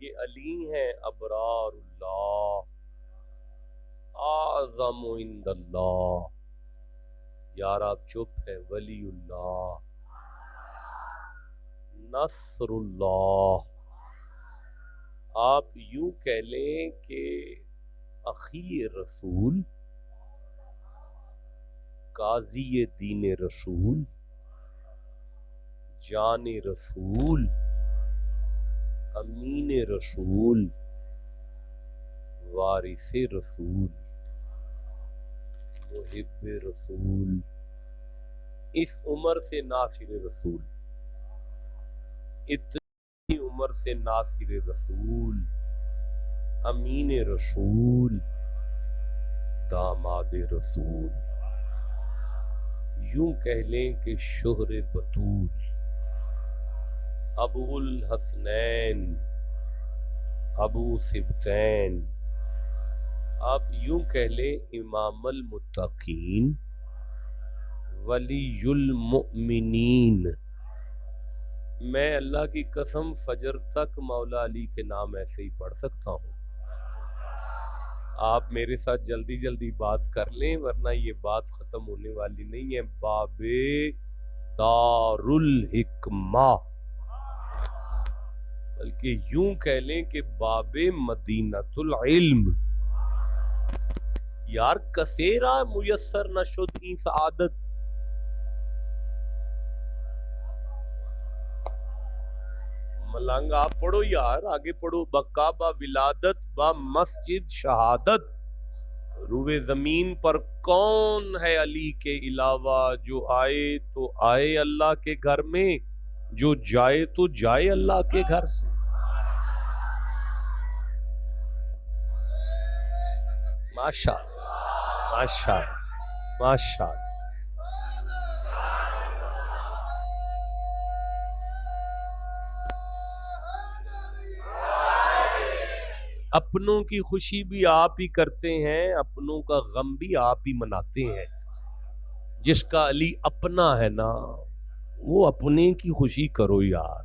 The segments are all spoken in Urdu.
یہ علی ہیں ابرار اللہ، اعظم عند اللہ. یار آپ چپ ہے. ولی اللہ، نصر اللہ. آپ یوں کہہ لیں کہ اخی رسول، قاضی دین رسول، جان رسول، امین رسول، وارث رسول، محب رسول، اس عمر سے ناصر رسول، اتنی عمر سے ناصر رسول، امین رسول، داماد رسول. یوں کہہ لیں کہ شہر بطول، ابو الحسنین، ابو سبتین. آپ یوں کہہ لیں امام المتقین، ولی المؤمنین. میں اللہ کی قسم فجر تک مولا علی کے نام ایسے ہی پڑھ سکتا ہوں. آپ میرے ساتھ جلدی جلدی بات کر لیں ورنہ یہ بات ختم ہونے والی نہیں ہے. باب دار الحکمہ، بلکہ یوں کہہ لیں کہ باب مدینۃ العلم. یار کسیرا میسر نہ شد این سعادت. ملنگ آپ پڑھو یار، آگے پڑھو. بکعبہ ولادت با مسجد شہادت، روئے زمین پر کون ہے علی کے علاوہ؟ جو آئے تو آئے اللہ کے گھر میں، جو جائے تو جائے اللہ کے گھر سے. ماشاء اللہ، ماشاء اللہ، ماشاء اللہ. اپنوں کی خوشی بھی آپ ہی کرتے ہیں، اپنوں کا غم بھی آپ ہی مناتے ہیں. جس کا علی اپنا ہے نا، وہ اپنے کی خوشی کرو یار.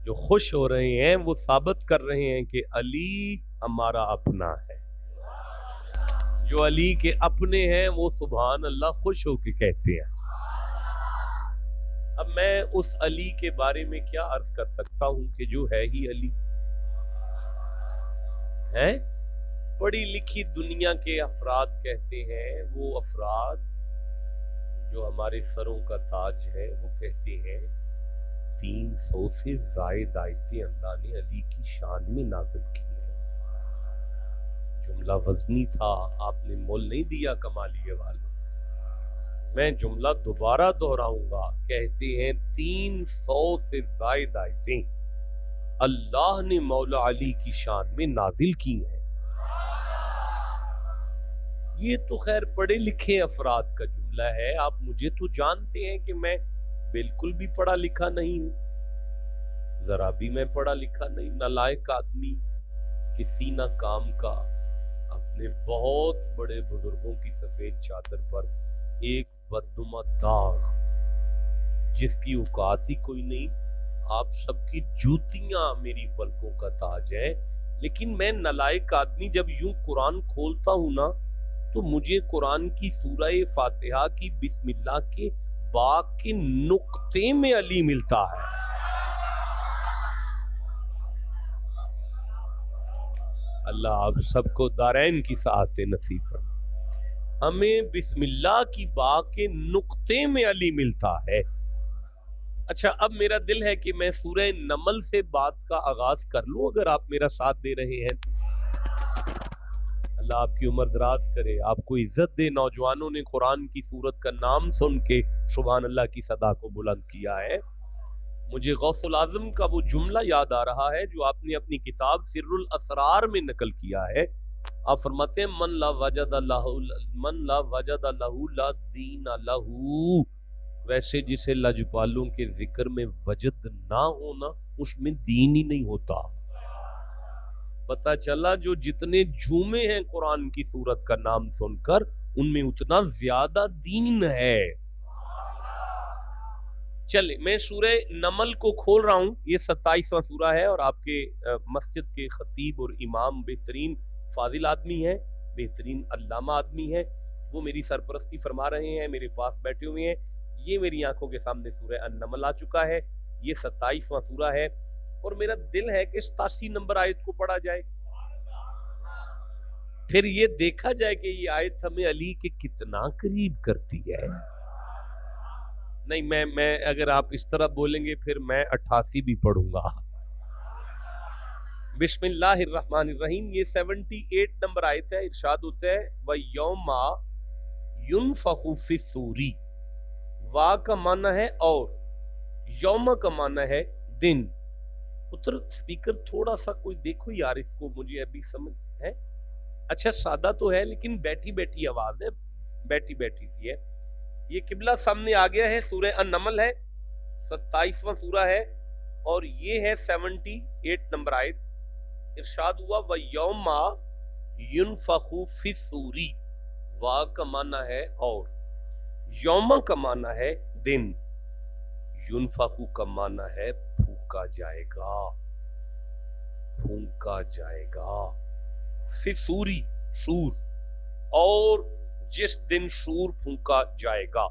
جو خوش ہو رہے ہیں وہ ثابت کر رہے ہیں کہ علی ہمارا اپنا ہے. جو علی کے اپنے ہیں وہ سبحان اللہ خوش ہو کے کہتے ہیں. اب میں اس علی کے بارے میں کیا عرض کر سکتا ہوں کہ جو ہے ہی علی ہے. پڑھی لکھی دنیا کے افراد کہتے ہیں، وہ افراد جو ہمارے سروں کا تاج ہے، وہ کہتے ہیں 300 سے زائد آیتیں اللہ نے علی کی شان میں نازل کی ہیں. جملہ وزنی تھا، آپ نے مول نہیں دیا کمالیے والوں. میں جملہ دوبارہ دہراؤں گا. کہتے ہیں 300 سے زائد آیتیں اللہ نے مولا علی کی شان میں نازل کی ہیں. یہ تو خیر پڑھے لکھے افراد کا جملہ ہے. آپ مجھے تو جانتے ہیں کہ میں بالکل بھی پڑھا لکھا نہیں ہوں، ذرا بھی میں پڑھا لکھا نہیں. نالائق آدمی، کسی نہ کام کا. اپنے بہت بڑے بزرگوں کی سفید چادر پر ایک بدنما داغ، جس کی اوقات ہی کوئی نہیں. آپ سب کی جوتیاں میری پلکوں کا تاج ہے. لیکن میں نالائق آدمی جب یوں قرآن کھولتا ہوں نا، تو مجھے قرآن کی سورہ فاتحہ کی بسم اللہ کے با کے نقطے میں علی ملتا ہے. اللہ آپ سب کو دارین کی سعادت نصیب فرمائے. ہمیں بسم اللہ کی با کے نقطے میں علی ملتا ہے. اچھا اب میرا دل ہے کہ میں سورہ نمل سے بات کا آغاز کر لوں، اگر آپ میرا ساتھ دے رہے ہیں. اللہ آپ کی عمر دراز کرے، آپ کو عزت دے. نوجوانوں نے قرآن کی سورت کا نام سن کے سبحان اللہ کی صدا کو بلند کیا ہے. مجھے غوث العظم کا وہ جملہ یاد آ رہا ہے جو آپ نے اپنی کتاب سر الاسرار میں نقل کیا ہے. آپ فرماتے ہیں من لا وجد لہ لا دین لہ. ویسے جسے لجپالوں کے ذکر میں وجد نہ ہونا، اس میں دین ہی نہیں ہوتا. پتہ چلا جو جتنے جھومے ہیں قرآن کی سورت کا نام سن کر، ان میں اتنا زیادہ دین ہے. چلے میں سورہ نمل کو کھول رہا ہوں، یہ 27واں سورہ ہے، اور آپ کے مسجد کے خطیب اور امام بہترین فاضل آدمی ہیں، بہترین علامہ آدمی ہیں، وہ میری سرپرستی فرما رہے ہیں، میرے پاس بیٹھے ہوئے ہیں۔ یہ میری آنکھوں کے سامنے سورہ النمل آ چکا ہے، یہ 27واں سورہ ہے، اور میرا دل ہے کہ 87 نمبر آیت کو پڑھا جائے، پھر یہ دیکھا جائے کہ یہ آیت ہمیں علی کے کتنا قریب کرتی ہے۔ نہیں، میں اگر آپ اس طرح بولیں گے پھر میں 88 بھی پڑھوں گا۔ بسم اللہ الرحمن الرحیم، یہ 78 نمبر آیت ہے۔ ارشاد ہوتا ہے وَيَوْمَ يُنفَخُ فِي الصُّورِ، وا کا معنی ہے اور، یوم کا معنی ہے دن۔ پتر سپیکر تھوڑا سا کوئی دیکھو یار، اس کو مجھے ابھی سمجھ ہے۔ اچھا سادہ تو ہے لیکن بیٹھی بیٹھی آواز ہے، بیٹھی بیٹھی سی ہے۔ یہ قبلہ سامنے آ گیا ہے، سورہ النمل ہے، 27واں سورہ ہے، اور یہ ہے 78 نمبر آیت۔ ارشاد ہوا وَيَوْمَ يُنفَخُ فِي الصُّورِ، وا کا معنی ہے اور، یوم کا معنی ہے دن، ينفخ کا معنی ہے پھونکا جائے گا، پھونکا جائے گا، فی الصوری سور، اور جس دن سور پھونکا جائے گا،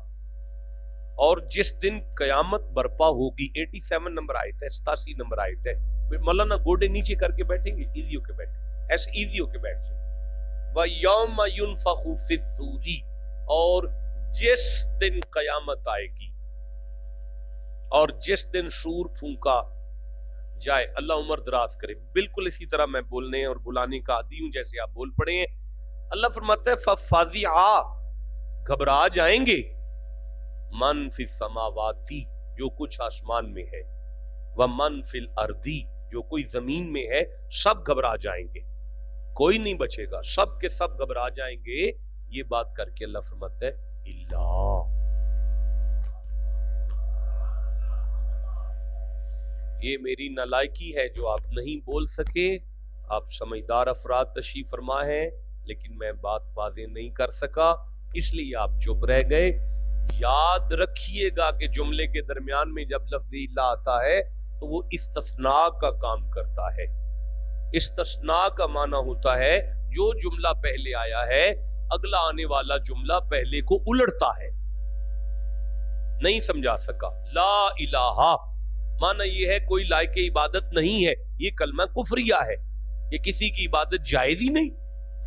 اور جس دن قیامت برپا ہوگی۔ 87 نمبر آیت ہے، 87 نمبر آیت ہے۔ مولانا گوڑے نیچے کر کے بیٹھیں گے، ایزی ہو کے بیٹھیں، ایسے ایزی ہو کے بیٹھ جائیں۔ وَيَوْمَ يُنفَخُ فِي الصُّورِ، اور جس دن قیامت آئے گی، اور جس دن سور پھونکا جائے۔ اللہ عمر دراز کرے۔ بالکل اسی طرح میں بولنے اور بلانے کا عادی ہوں جیسے آپ بول پڑے ہیں۔ اللہ فرماتا ہے فَفَزِعَا، گھبرا جائیں گے، من فی السماواتی، جو کچھ آسمان میں ہے، ومن فی الارضی، جو کوئی زمین میں ہے، سب گھبرا جائیں گے، کوئی نہیں بچے گا، سب کے سب گھبرا جائیں گے۔ یہ بات کر کے اللہ فرماتا ہے اللہ، یہ میری نالائکی ہے جو آپ نہیں بول سکے۔ آپ سمجھدار افراد تشریف فرما ہیں، لیکن میں بات واضح نہیں کر سکا، اس لیے آپ چپ رہ گئے۔ یاد رکھیے گا کہ جملے کے درمیان میں جب لفظ اللہ آتا ہے تو وہ استثناء کا کام کرتا ہے۔ استثناء کا معنی ہوتا ہے جو جملہ پہلے آیا ہے اگلا آنے والا جملہ پہلے کو الٹتا ہے۔ نہیں سمجھا سکا؟ لا الہ معنی یہ ہے کوئی لائق عبادت نہیں ہے، یہ کلمہ کفریہ ہے، یہ کسی کی عبادت جائز ہی نہیں۔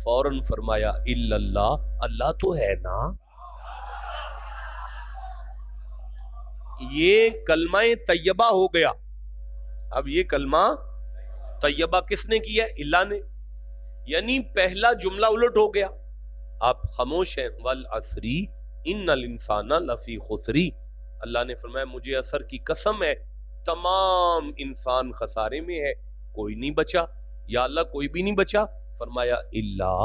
فوراً فرمایا الا اللہ، اللہ تو ہے نا۔ یہ کلمہ طیبہ ہو گیا۔ اب یہ کلمہ طیبہ کس نے کیا؟ اللہ نے، یعنی پہلا جملہ الٹ ہو گیا۔ آپ خاموش ہیں۔ والعصر ان الانسان لفی خسر، اللہ نے فرمایا مجھے عصر کی قسم ہے تمام انسان خسارے میں ہے، کوئی نہیں بچا۔ یا اللہ کوئی بھی نہیں بچا؟ فرمایا اللہ۔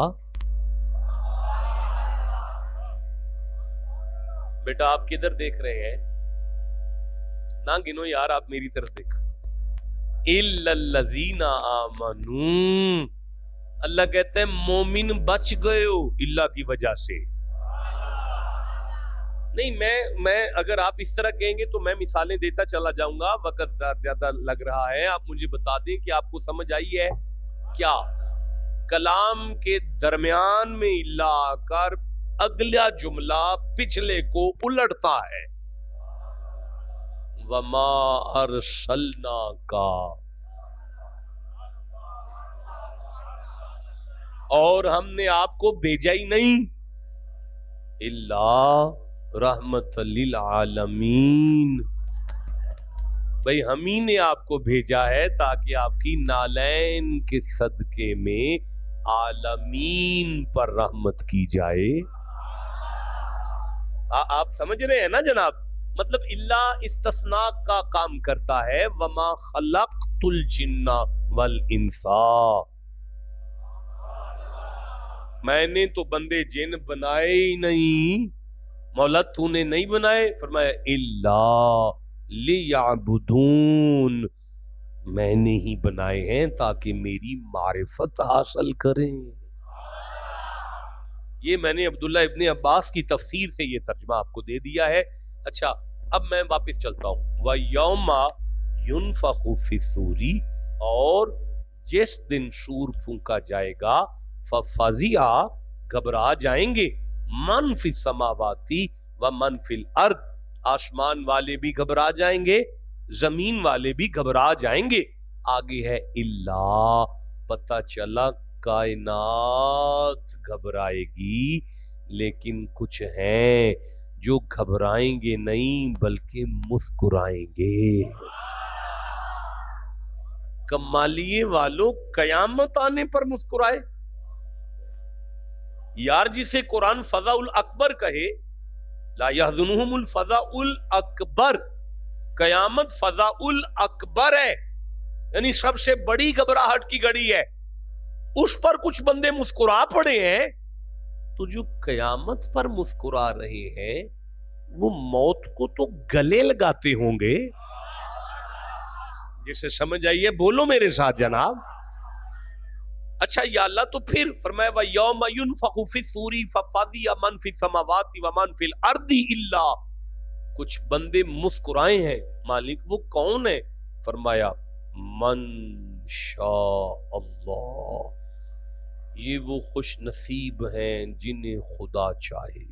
بیٹا آپ کدھر دیکھ رہے ہیں؟ نہ گنو یار، آپ میری طرف دیکھو۔ الا الذین آمنوا، اللہ کہتے ہیں مومن بچ گئے ہو اللہ کی وجہ سے۔ نہیں میں اگر آپ اس طرح کہیں گے تو میں مثالیں دیتا چلا جاؤں گا، وقت زیادہ لگ رہا ہے۔ آپ مجھے بتا دیں کہ آپ کو سمجھ آئی ہے کیا؟ کلام کے درمیان میں اللہ آ کر اگلا جملہ پچھلے کو الٹتا ہے۔ وما ارسلناک، اور ہم نے آپ کو بھیجا ہی نہیں اللہ رحمت للعالمین، بھئی ہم ہی نے آپ کو بھیجا ہے تاکہ آپ کی نالین کے صدقے میں عالمین پر رحمت کی جائے۔ آپ سمجھ رہے ہیں نا جناب؟ مطلب اللہ استثناء کا کام کرتا ہے۔ وما خلقت الجن والانسا، میں نے تو بندے جن بنائے ہی نہیں۔ مولا تو نے نہیں بنائے؟ فرمایا اللہ لیعبدون، میں نے ہی بنائے ہیں تاکہ میری معرفت حاصل کریں۔ یہ میں نے عبداللہ ابن عباس کی تفسیر سے یہ ترجمہ آپ کو دے دیا ہے۔ اچھا اب میں واپس چلتا ہوں. وَيَوْمَ يُنْفَخُ فِي الصُّورِ, اور جس دن شور پھونکا جائے گا, فَفَزِعَ, گھبرا جائیں گے, مَنْ فِي السَّمَاوَاتِ وَمَنْ فِي الْأَرْضِ, آسمان والے بھی گھبرا جائیں گے, زمین والے بھی گھبرا جائیں گے. آگے ہے اللہ, پتہ چلا کائنات گھبرائے گی, لیکن کچھ ہیں جو گھبرائیں گے نہیں بلکہ مسکرائیں گے. کمالیے والوں, قیامت آنے پر مسکرائے. یار جسے قرآن فضاء الاکبر کہے, لا یحزنہم الفضاء الاکبر, قیامت فضاء الاکبر ہے, یعنی سب سے بڑی گھبراہٹ کی گھڑی ہے, اس پر کچھ بندے مسکرا پڑے ہیں. تو جو قیامت پر مسکرا رہے ہیں وہ موت کو تو گلے لگاتے ہوں گے. جسے سمجھ آئیے بولو میرے ساتھ جناب. اچھا یا اللہ, تو پھر فرمایا وَيَوْمَ يُنْفَخُ فِي الصُّورِ فَفَزِعَ مَنْ فِي السَّمَاوَاتِ وَمَنْ فِي الْأَرْضِ إِلَّا, کچھ بندے مسکرائے ہیں. مالک وہ کون ہے؟ فرمایا من شاء اللہ, یہ وہ خوش نصیب ہیں جنہیں خدا چاہے.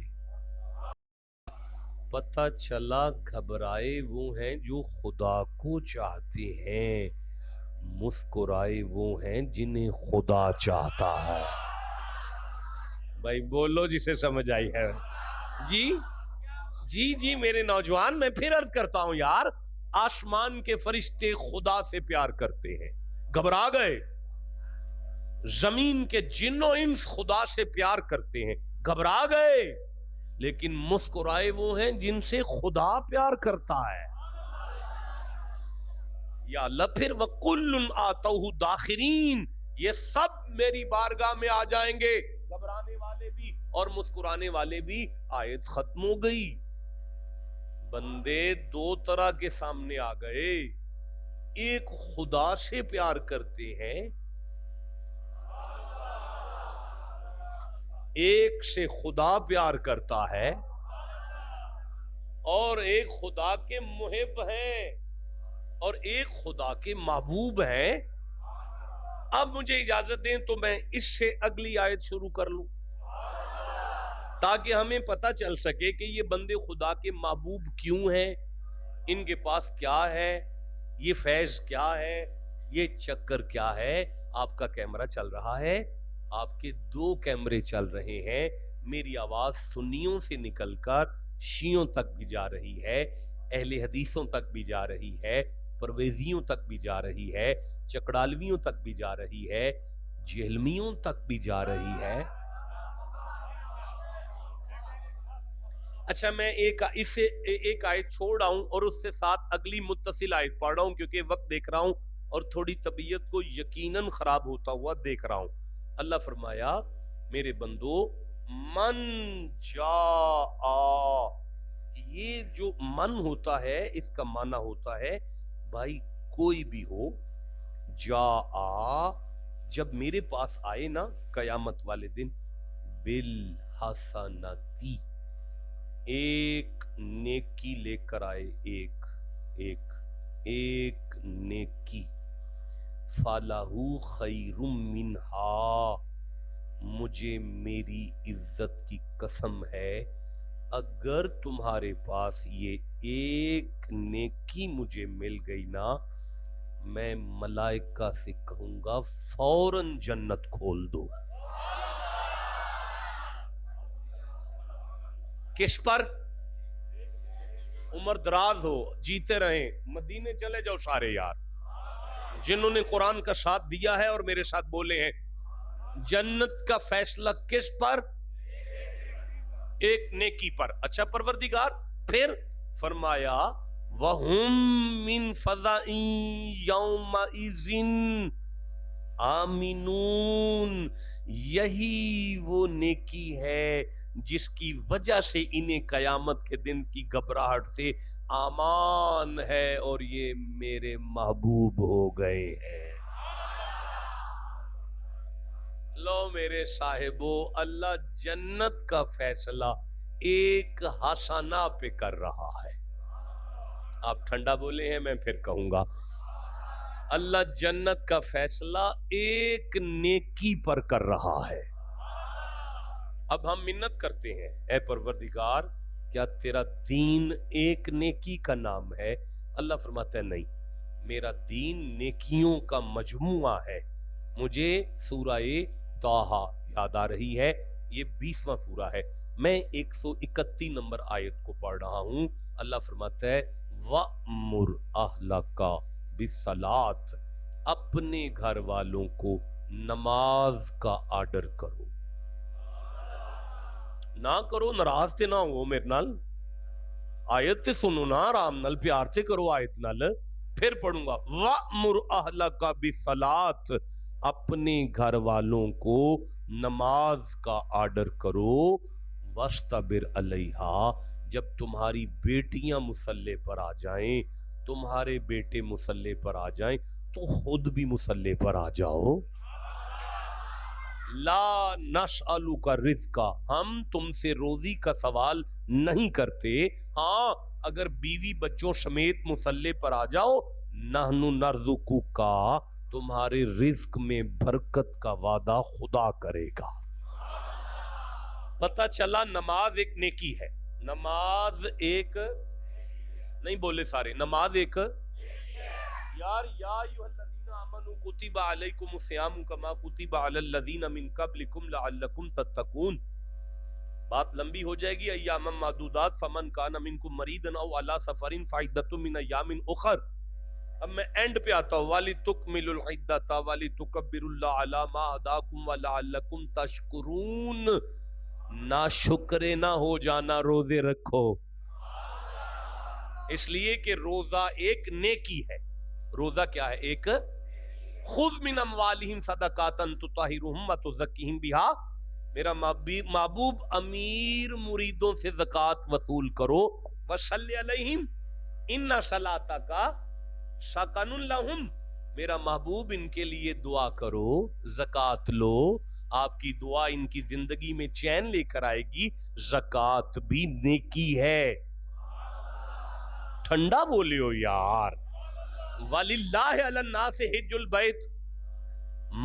پتہ چلا گھبرائے وہ ہیں جو خدا کو چاہتے ہیں, مسکرائے وہ ہیں جنہیں خدا چاہتا ہے. بھائی بولو جسے سمجھ آئی ہے. جی میرے نوجوان, میں پھر عرض کرتا ہوں یار, آسمان کے فرشتے خدا سے پیار کرتے ہیں, گھبرا گئے. زمین کے جن و انس خدا سے پیار کرتے ہیں, گھبرا گئے. لیکن مسکرائے وہ ہیں جن سے خدا پیار کرتا ہے. یا اللہ, پھر وَكُلٌّ آتَوْهُ دَاخِرِينَ, یہ سب میری بارگاہ میں آ جائیں گے, گھبرانے والے بھی اور مسکرانے والے بھی. آیت ختم ہو گئی. بندے دو طرح کے سامنے آ گئے, ایک خدا سے پیار کرتے ہیں, ایک سے خدا پیار کرتا ہے, اور ایک خدا کے محب ہیں اور ایک خدا کے محبوب ہیں. اب مجھے اجازت دیں تو میں اس سے اگلی آیت شروع کر لوں تاکہ ہمیں پتہ چل سکے کہ یہ بندے خدا کے محبوب کیوں ہیں, ان کے پاس کیا ہے, یہ فیض کیا ہے, یہ چکر کیا ہے. آپ کا کیمرہ چل رہا ہے, آپ کے 2 کیمرے چل رہے ہیں, میری آواز سنیوں سے نکل کر شیعوں تک بھی جا رہی ہے, اہل حدیثوں تک بھی جا رہی ہے, پرویزیوں تک بھی جا رہی ہے, چکڑالویوں تک بھی جا رہی ہے, جہلمیوں تک بھی جا رہی ہے. اچھا میں ایک آیت چھوڑ رہا ہوں اور اس سے ساتھ اگلی متصل آیت پڑھ رہا ہوں, کیونکہ وقت دیکھ رہا ہوں اور تھوڑی طبیعت کو یقیناً خراب ہوتا ہوا دیکھ رہا ہوں. اللہ فرمایا میرے بندو, من جاء, یہ جو من ہوتا ہے اس کا معنی ہوتا ہے بھائی کوئی بھی ہو. جاء, جب میرے پاس آئے نا قیامت والے دن, بالحسنتی, ایک نیکی لے کر آئے, ایک نیکی, فَلَهُ خَيْرٌ مِّنْهَا, مجھے میری عزت کی قسم ہے اگر تمہارے پاس یہ ایک نیکی مجھے مل گئی نا, میں ملائکہ سے کہوں گا فوراً جنت کھول دو. کس پر؟ عمر دراز ہو, جیتے رہیں, مدینے چلے جاؤ سارے یار جنہوں نے قرآن کا ساتھ دیا ہے اور میرے ساتھ بولے ہیں. جنت کا فیصلہ کس پر؟ ایک نیکی پر. اچھا پروردگار, پھر فرمایا وَهُم مِّن فَزَعٍ يَوْمَئِذٍ آمِنُونَ, یہی وہ نیکی ہے جس کی وجہ سے انہیں قیامت کے دن کی گھبراہٹ سے امان ہے اور یہ میرے محبوب ہو گئے ہیں. لو میرے صاحبو, اللہ جنت کا فیصلہ ایک حسنہ پہ کر رہا ہے. آپ ٹھنڈا بولے ہیں، میں پھر کہوں گا، اللہ جنت کا فیصلہ ایک نیکی پر کر رہا ہے۔ اب ہم منت کرتے ہیں، اے پروردگار کیا تیرا دین ایک نیکی کا نام ہے؟ اللہ فرماتا ہے نہیں، میرا دین نیکیوں کا مجموعہ ہے۔ مجھے سورہ طٰہٰ یاد آ رہی ہے، یہ 20واں سورہ ہے، میں 131 نمبر آیت کو پڑھ رہا ہوں۔ اللہ فرماتا ہے وَأْمُرْ أَهْلَكَ بِالصَّلَاةِ، اپنے گھر والوں کو نماز کا آرڈر کرو، نہ کرو ناراض تے نہ ہو میرے نال، آیت تے سنو نا آرام نال، پیار تے کرو آیت نال، پھر پڑھوں گا وَأْمُرْ أَهْلَكَ بِالصَّلَاةِ، اپنے گھر والوں کو نماز کا آرڈر کرو، وَاسْتَبِرْ عَلَيْهَا، جب تمہاری بیٹیاں مصلی پر آ جائیں، تمہارے بیٹے مصلی پر آ جائیں تو خود بھی مصلی پر آ جاؤ۔ لا نسألک رزقا، ہم تم سے روزی کا سوال نہیں کرتے، ہاں اگر بیوی بچوں سمیت مصلی پر آ جاؤ، نحن نرزقک، تمہارے رزق میں برکت کا وعدہ خدا کرے گا۔ پتہ چلا نماز ایک نیکی ہے، نماز ایک نہیں بولے سارے، نماز ایک یار یا ایھا الذین آمنوا کتب علیکم الصیام کما کتب علی الذین من قبلکم لعلکم تتقون، بات لمبی ہو جائے گی، ایام معدودات، فمن کان منکم مریضا او علی سفر فعدۃ من ایام اخر، اب میں اینڈ پہ آتا ہوں، وَلِتُکْمِلُوا الْعِدَّةَ وَلِتُکَبِّرُوا اللَّهَ عَلَى مَا هَدَاكُمْ وَلَعَلَّكُمْ تَشْکُرُونَ، ناشکر نہ ہو جانا، روزے رکھو، اس لیے کہ روزہ ایک نیکی ہے۔ روزہ کیا ہے؟ ایک خُذْ مِنْ أَمْوَالِهِمْ صَدَقَةً تُطَہِّرُهُمْ وَتُزَکِّیہِمْ بِہَا، میرا محبوب امیر مریدوں سے زکوٰۃ وصول کرو، وَصَلِّ عَلَیہم إِنَّ صَلَاتَکَ سَکَنٌ لَہُمْ، میرا محبوب ان کے لیے دعا کرو، زکوٰۃ لو، آپ کی دعا ان کی زندگی میں چین لے کر آئے گی، زکوٰۃ بھی نیکی ہے۔ ٹھنڈا بولے ہو یار۔ وَلِلَّهِ عَلَى النَّاسِ حِجُّ الْبَيْتِ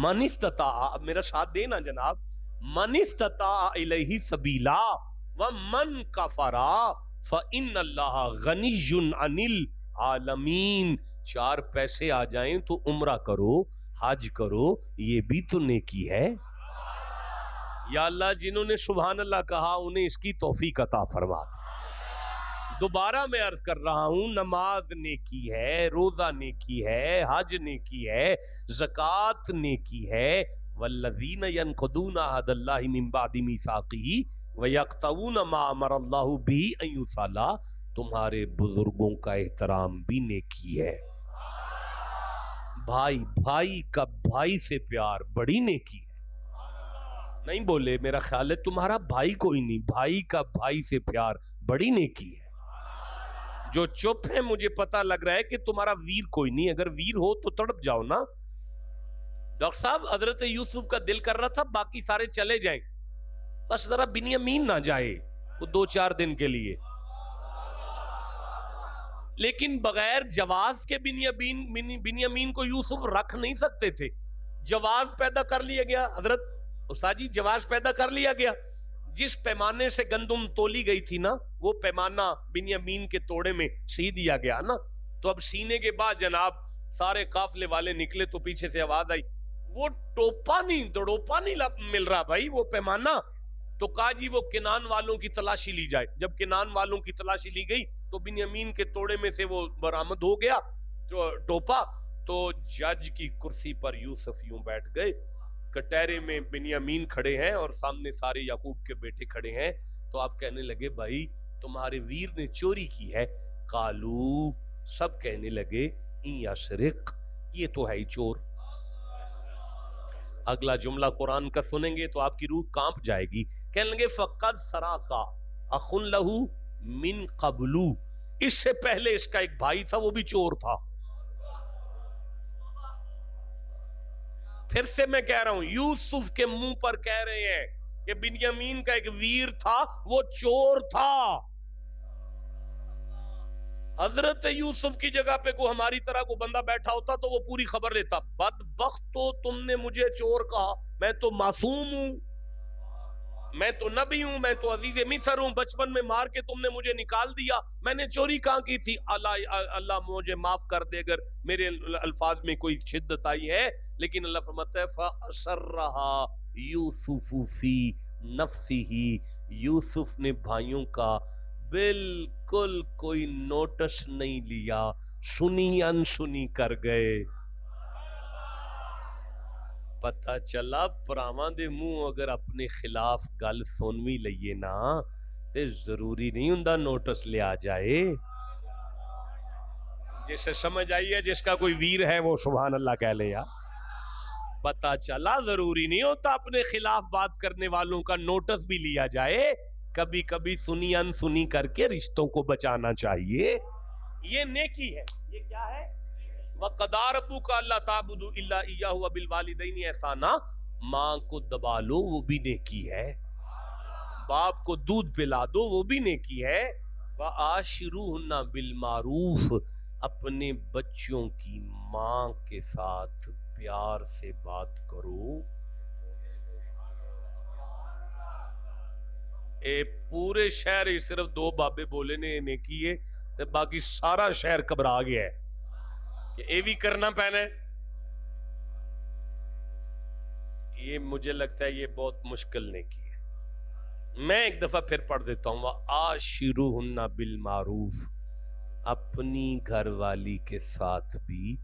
مَنِ اسْتَطَاعَ، اب میرا ساتھ دینا جناب، مَنِ اسْتَطَاعَ إِلَيْهِ سَبِيلًا وَمَنْ كَفَرَ فَإِنَّ اللَّهَ غَنِيٌّ عَنِ الْعَالَمِينَ، چار پیسے آ جائیں تو عمرہ کرو، حج کرو، یہ بھی تو نیکی ہے۔ یا اللہ جنہوں نے سبحان اللہ کہا انہیں اس کی توفیق عطا فرما۔ دوبارہ میں عرض کر رہا ہوں، نماز نیکی ہے، روزہ نیکی ہے، حج نیکی ہے، زکوٰۃ نیکی ہے، والذین ینقضون عہد اللہ من بعد میثاقہ ویقطعون ما امر اللہ بہ ان یوصل، تمہارے بزرگوں کا احترام بھی نیکی ہے۔ بھائی بھائی کا بھائی سے پیار بڑی نیکی ہے، نہیں بولے میرا خیال ہے تمہارا بھائی کوئی نہیں، بھائی کا بھائی سے پیار بڑی نیکی ہے۔ جو چپ ہے مجھے پتا لگ رہا ہے کہ تمہارا ویر کوئی نہیں، اگر ویر ہو تو تڑپ جاؤ نا۔ ڈاکٹر صاحب حضرت یوسف کا دل کر رہا تھا باقی سارے چلے جائیں، بس ذرا بنیامین نہ جائے وہ 2-4 دن کے لیے، لیکن بغیر جواز کے بنیامین کو یوسف رکھ نہیں سکتے تھے، جواز پیدا کر لیا گیا، حضرت استاد جی جواز پیدا کر لیا گیا، جس پیمانے سے گندم تولی گئی تھی نا وہ پیمانہ بنیامین کے توڑے میں سی دیا گیا نا، تو اب سینے کے بعد جناب سارے قافلے والے نکلے تو پیچھے سے آواز آئی وہ ٹوپا نہیں دڑوپا نہیں مل رہا بھائی وہ پیمانہ، تو کہا جی وہ کنان والوں کی تلاشی لی جائے، جب کنان والوں کی تلاشی لی گئی تو بنیامین کے توڑے میں سے وہ برآمد ہو گیا ٹوپا، تو جج کی کرسی پر یوسف یوں بیٹھ گئے، کٹہرے میں بنیامین کھڑے ہیں اور سامنے سارے یعقوب کے بیٹے کھڑے ہیں، تو آپ کہنے لگے بھائی تمہارے ویر نے چوری کی ہے، قالو سب کہنے لگے ان یسرق، یہ تو ہے ہی چور۔ اگلا جملہ قرآن کا سنیں گے تو آپ کی روح کانپ جائے گی، کہنے لگے فقد سراقا اخ لہو من قبلو، اس سے پہلے اس کا ایک بھائی تھا وہ بھی چور تھا۔ پھر سے میں کہہ رہا ہوں یوسف کے منہ پر کہہ رہے ہیں کہ بنیامین کا ایک ویر تھا وہ چور تھا۔ حضرت یوسف کی جگہ پہ کوئی ہماری طرح کو بندہ بیٹھا ہوتا تو وہ پوری خبر لیتا. بدبخت تو تم نے مجھے چور کہا, میں تو معصوم ہوں, میں تو نبی ہوں, میں تو عزیز مصر ہوں, بچپن میں مار کے تم نے مجھے نکال دیا, میں نے چوری کہاں کی تھی, اللہ مجھے معاف کر دے اگر میرے الفاظ میں کوئی شدت آئی ہے. لیکن اللہ فرماتا ہے فَأَسَرَّهَا يُوسُفُ فِي نَفْسِهِ, یوسف نے بھائیوں کا بالکل کوئی نوٹس نہیں لیا, سنی انسنی کر گئے. پتہ چلا پراواں دے منہ اگر اپنے خلاف گل سن بھی لئیے نا تے ضروری نہیں ہوندا نوٹس لیا جائے. جسے سمجھ آئی ہے, جس کا کوئی ویر ہے وہ سبحان اللہ کہہ لے. یا پتہ چلا ضروری نہیں ہوتا اپنے خلاف بات کرنے والوں کا نوٹس بھی لیا جائے, کبھی کبھی سنی انسنی کر کے رشتوں کو بچانا چاہیے. یہ نیکی ہے. یہ کیا ہے؟ وَقَضَىٰ رَبُّكَ أَلَّا تَعْبُدُوا إِلَّا إِيَّاهُ وَبِالْوَالِدَيْنِ إِحْسَانًا, ماں کو دبا لو وہ بھی نیکی ہے, باپ کو دودھ پلا دو وہ بھی نیکی ہے. وَعَاشِرُوهُنَّ بِالْمَعْرُوفِ, اپنے بچوں کی ماں کے ساتھ پیار سے بات کرو. اے پورے شہر ہی صرف 2 بابے بولے نے نیکی ہے, باقی سارا شہر گھبرا گیا ہے کہ اے بھی کرنا پہنے. یہ مجھے لگتا ہے یہ بہت مشکل نیکی ہے. میں ایک دفعہ پھر پڑھ دیتا ہوں. وَعَاشِرُوهُنَّ بِالْمَعْرُوفِ, اپنی گھر والی کے ساتھ بھی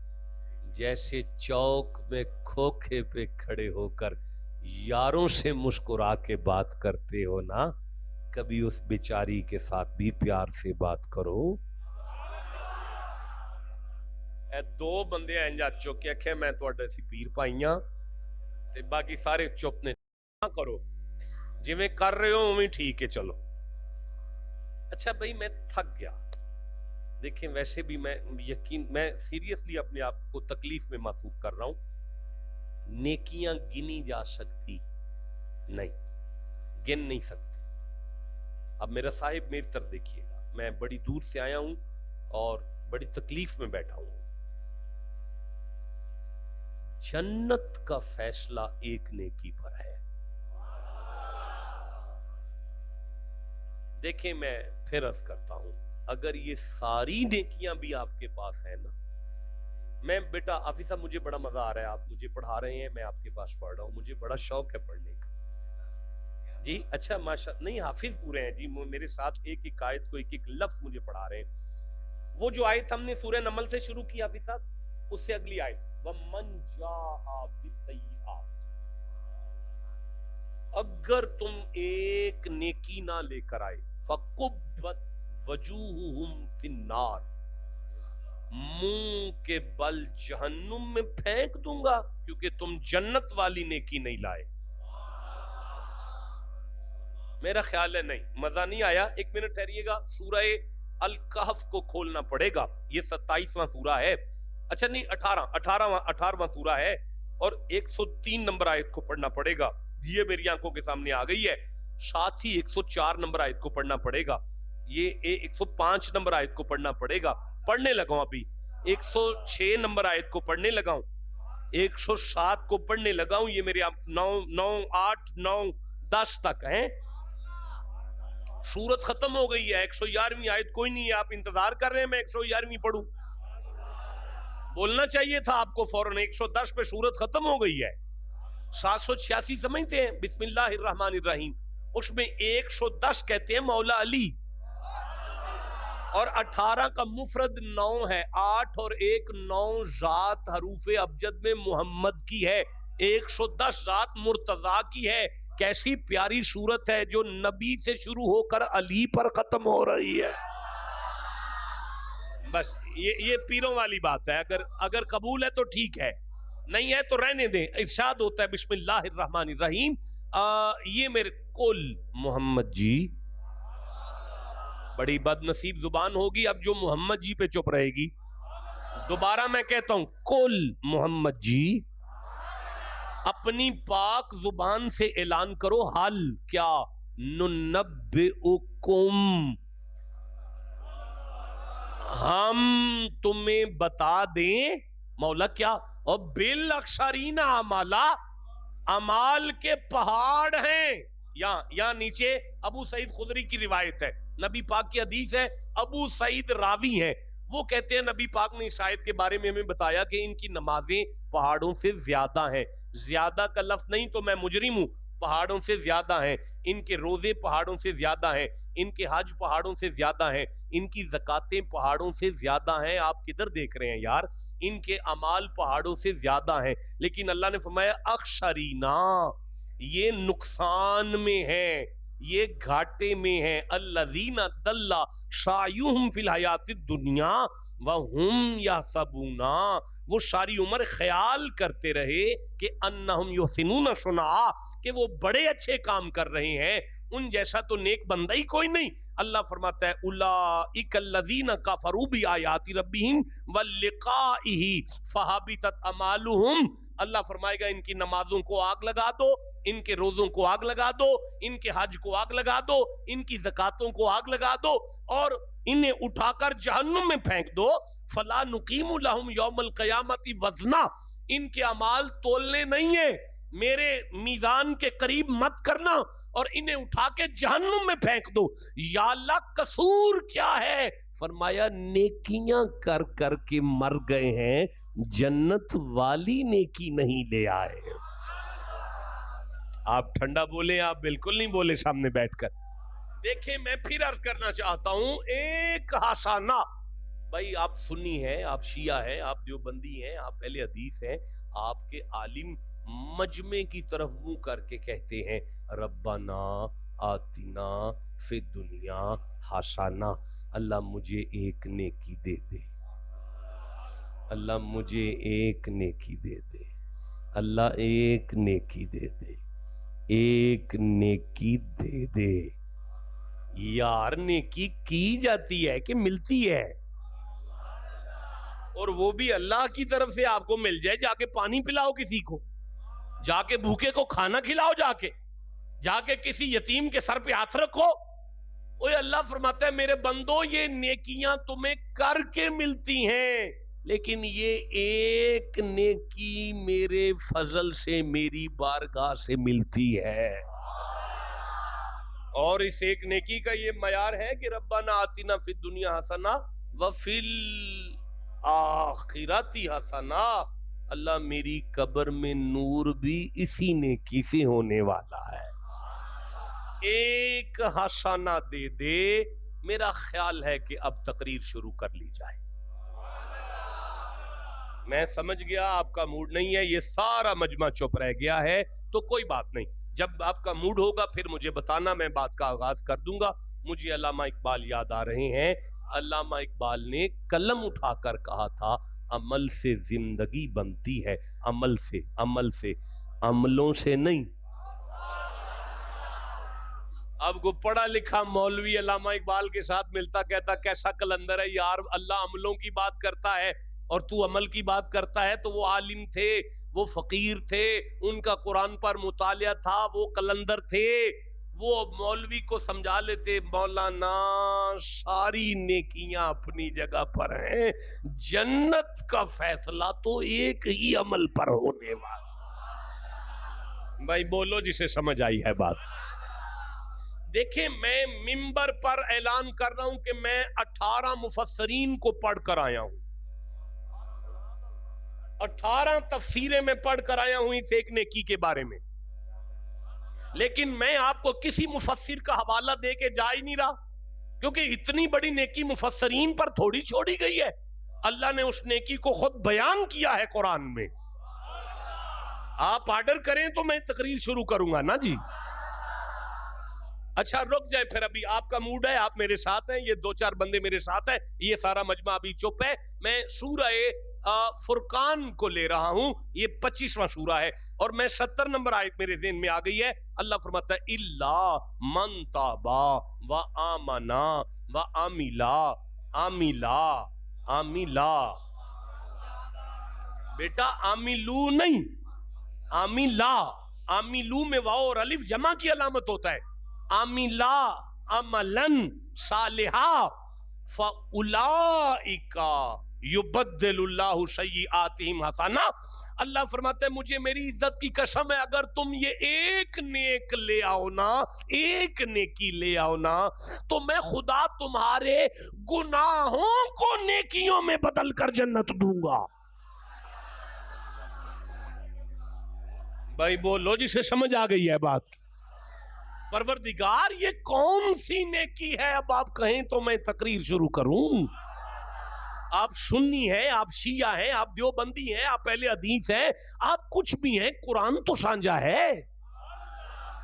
جیسے چوک میں کھوکھے پہ کھڑے ہو کر یاروں سے مسکرا کے بات کرتے ہو نا, کبھی اس بیچاری کے ساتھ بھی پیار سے بات کرو. اے 2 بندے ہیں جا چوکے اکھے میں تو اڈے سی پیر پائیاں تے باقی سارے چپ نے نہ کرو, جی میں کر رہے ہوں میں ٹھیک ہے چلو. اچھا بھئی میں تھک گیا. دیکھیں ویسے بھی میں سیریسلی اپنے آپ کو تکلیف میں محسوس کر رہا ہوں. نیکیاں گنی جا سکتی نہیں, گن نہیں سکتے. اب میرا صاحب میری طرف دیکھیے گا, میں بڑی دور سے آیا ہوں اور بڑی تکلیف میں بیٹھا ہوں. جنت کا فیصلہ ایک نیکی پر ہے. دیکھیں میں پھر عرض کرتا ہوں, اگر یہ ساری نیکیاں بھی آپ کے پاس ہیں نا, میں بیٹا حافظ صاحب مجھے بڑا مزہ آ رہا ہے, آپ مجھے پڑھا رہے ہیں, میں آپ کے پاس پڑھ رہا ہوں, مجھے بڑا شوق ہے پڑھنے کا. جی اچھا ماشاء نہیں حافظ پورے ہیں جی, میرے ساتھ ایک ایک آیت کو ایک ایک لفظ مجھے پڑھا رہے ہیں. وہ جو آیت ہم نے سورہ نمل سے شروع کی حافظ صاحب, اس سے اگلی آیت وَمَنْ جَاءَ بِالسَّيِّئَاتِ, اگر تم ایک نیکی نہ لے کر آئے, فَقُبَّتْ وَجُوهُهُمْ فِي النَّارِ, منہ کے بل جہنم میں پھینک دوں گا کیونکہ تم جنت والی نیکی نہیں لائے. میرا خیال ہے نہیں, مزہ نہیں آیا. 1 منٹ ٹھہریے گا, سورہ الکہف کو کھولنا پڑے گا. یہ 27واں سورہ ہے, اچھا نہیں 18واں سورہ ہے, اور 103 نمبر آیت کو پڑھنا پڑے گا. یہ میری آنکھوں کے سامنے آ گئی ہے. ساتھ ہی 104 نمبر آیت کو پڑھنا پڑے گا. یہ 105 نمبر آیت کو پڑھنا پڑے گا. پڑھنے لگاؤں ابھی 106 نمبر آیت کو پڑھنے لگاؤں, 107 کو پڑھنے لگاؤں. یہ میرے 9 8 9 10 تک ہیں. سورت ختم ہو گئی ہے. 111ویں آیت کوئی نہیں ہے, آپ انتظار کر رہے ہیں میں 111ویں پڑھوں. بولنا چاہیے تھا آپ کو فوراً. 110 پہ سورت ختم ہو گئی ہے. 786 سمجھتے ہیں بسم اللہ الرحمن الرحیم, اس میں 110 کہتے ہیں مولا علی, اور 18 کا مفرد 9 ہے. 8 اور 1 9 ذات حروف ابجد میں محمد کی ہے, 110 ذات مرتضی کی ہے. کیسی پیاری صورت ہے جو نبی سے شروع ہو کر علی پر ختم ہو رہی ہے. بس یہ پیروں والی بات ہے. اگر قبول ہے تو ٹھیک ہے, نہیں ہے تو رہنے دیں. ارشاد ہوتا ہے بسم اللہ الرحمن الرحیم. یہ میرے کل محمد جی, بڑی بد نصیب زبان ہوگی اب جو محمد جی پہ چپ رہے گی. دوبارہ میں کہتا ہوں کل محمد جی, اپنی پاک زبان سے اعلان کرو حل کیا ننبئکم, ہم تمہیں بتا دیں مولا کیا، اور بالاکثرین اعمالا، امال کے پہاڑ ہیں. یہاں نیچے ابو سعید خدری کی روایت ہے، نبی پاک کی حدیث ہے، ابو سعید راوی ہیں، وہ کہتے ہیں نبی پاک نے اس آیت کے بارے میں ہمیں بتایا کہ ان کی نمازیں پہاڑوں سے زیادہ ہیں. زیادہ کا لفظ نہیں تو میں مجرم ہوں، پہاڑوں سے زیادہ ہیں. ان کے روزے پہاڑوں سے زیادہ ہیں، ان کے حج پہاڑوں سے زیادہ ہیں، ان کی زکاتیں پہاڑوں سے زیادہ ہیں. آپ کدھر دیکھ رہے ہیں یار؟ ان کے اعمال پہاڑوں سے زیادہ ہیں. لیکن اللہ نے فرمایا اخشرینا، یہ نقصان میں ہے، یہ گھاٹے میں ہے. الذین ضل سعیہم فی الحیات الدنیا وہم یحسبون، وہ ساری عمر خیال کرتے رہے کہ انہم یحسنون صنعا، کہ وہ بڑے اچھے کام کر رہے ہیں، ان جیسا تو نیک بندہ ہی کوئی نہیں. اللہ فرماتا ہے اولئک الذین کفروا بآیات ربہم ولقائہ فحبطت اعمالہم. اللہ فرمائے گا ان کی نمازوں کو آگ لگا دو، ان کے روزوں کو آگ لگا دو، ان کے حج کو آگ لگا دو، ان کی زکاتوں کو آگ لگا دو، اور انہیں اٹھا کر جہنم میں پھینک دو. فلا نقیم لہم یوم القیامت وزنا، ان کے اعمال تولنے نہیں ہیں، میرے میزان کے قریب مت کرنا، اور انہیں اٹھا کے جہنم میں پھینک دو. یا اللہ قصور کیا ہے؟ فرمایا نیکیاں کر کر کے مر گئے ہیں، جنت والی نیکی نہیں لے آئے. آپ ٹھنڈا بولیں، آپ بالکل نہیں بولے سامنے بیٹھ کر. دیکھیں میں پھر عرض کرنا چاہتا ہوں، ایک حسانہ، بھائی آپ سنی ہیں، آپ شیعہ ہیں، آپ دیوبندی ہیں، آپ اہل حدیث ہیں، آپ کے عالم مجمع کی طرف منہ کر کے کہتے ہیں ربنا آتنا فی الدنیا حسنہ، اللہ مجھے ایک نیکی دے دے، اللہ مجھے ایک نیکی دے دے، اللہ ایک نیکی دے دے، ایک نیکی دے دے. یار نیکی کی جاتی ہے کہ ملتی ہے؟ اور وہ بھی اللہ کی طرف سے آپ کو مل جائے. جا کے پانی پلاؤ کسی کو، جا کے بھوکے کو کھانا کھلاؤ، جا کے کسی یتیم کے سر پہ ہاتھ رکھو. اوے اللہ فرماتا ہے میرے بندو یہ نیکیاں تمہیں کر کے ملتی ہیں، لیکن یہ ایک نیکی میرے فضل سے میری بارگاہ سے ملتی ہے. اور اس ایک نیکی کا یہ معیار ہے کہ ربنا آتنا فی الدنیا حسنہ وفی الاخرۃ حسنہ، اللہ میری قبر میں نور بھی اسی نیکی سے ہونے والا ہے. ایک حسنہ دے دے. میرا خیال ہے کہ اب تقریر شروع کر لی جائے. میں سمجھ گیا آپ کا موڈ نہیں ہے، یہ سارا مجمع چپ رہ گیا ہے، تو کوئی بات نہیں، جب آپ کا موڈ ہوگا پھر مجھے بتانا، میں بات کا آغاز کر دوں گا. مجھے علامہ اقبال یاد آ رہے ہیں. علامہ اقبال نے قلم اٹھا کر کہا تھا عمل سے زندگی بنتی ہے، عمل سے، عملوں سے نہیں. اب کو پڑھا لکھا مولوی علامہ اقبال کے ساتھ ملتا کہتا کیسا کلندر ہے یار، اللہ عملوں کی بات کرتا ہے اور تو عمل کی بات کرتا ہے. تو وہ عالم تھے، وہ فقیر تھے، ان کا قرآن پر مطالعہ تھا، وہ کلندر تھے، وہ مولوی کو سمجھا لیتے مولانا ساری نیکیاں اپنی جگہ پر ہیں، جنت کا فیصلہ تو ایک ہی عمل پر ہونے والا. بھائی بولو جسے سمجھ آئی ہے بات. دیکھیں میں منبر پر اعلان کر رہا ہوں کہ میں 18 مفسرین کو پڑھ کر آیا ہوں، 18 تفسیریں میں پڑھ کر آیا ہوں اس ایک نیکی کے بارے میں. لیکن میں آپ کو کسی مفسر کا حوالہ دے کے جا ہی نہیں رہا، کیونکہ اتنی بڑی نیکی مفسرین پر تھوڑی چھوڑی گئی ہے. اللہ نے اس نیکی کو خود بیان کیا ہے قرآن میں. آپ آرڈر کریں تو میں تقریر شروع کروں گا نا جی. اچھا رک جائے پھر، ابھی آپ کا موڈ ہے، آپ میرے ساتھ ہیں، یہ 2-4 بندے میرے ساتھ ہیں، یہ سارا مجمع ابھی چپ ہے. میں سورہ فرقان کو لے رہا ہوں، یہ 25واں سورہ ہے، اور میں 70 نمبر آیت میرے ذہن میں آ گئی ہے. اللہ فرماتا ہے الا من تابا و آمنا و عاملا. بیٹا عاملو نہیں، عاملو میں واو اور الف جمع کی علامت ہوتا ہے. عاملا عملا صالحا. فَأُولَئِكَ يُبَدِّلُ اللَّهُ سَيِّئَاتِهِمْ حَسَنَاتٍ. اللہ فرماتے ہیں مجھے میری عزت کی قسم ہے، اگر تم یہ ایک نیک لے آؤ نا، ایک نیکی لے آؤ نا، تو میں خدا تمہارے گناہوں کو نیکیوں میں بدل کر جنت دوں گا. بھائی بولو جسے سمجھ آ گئی ہے بات کی. پروردگار یہ کون سی نیکی ہے؟ اب آپ کہیں تو میں تقریر شروع کروں. آپ سنی ہیں، آپ شیعہ ہیں، آپ دیوبندی ہیں، آپ اہل حدیث ہیں، آپ کچھ بھی ہیں، قرآن تو سانجا ہے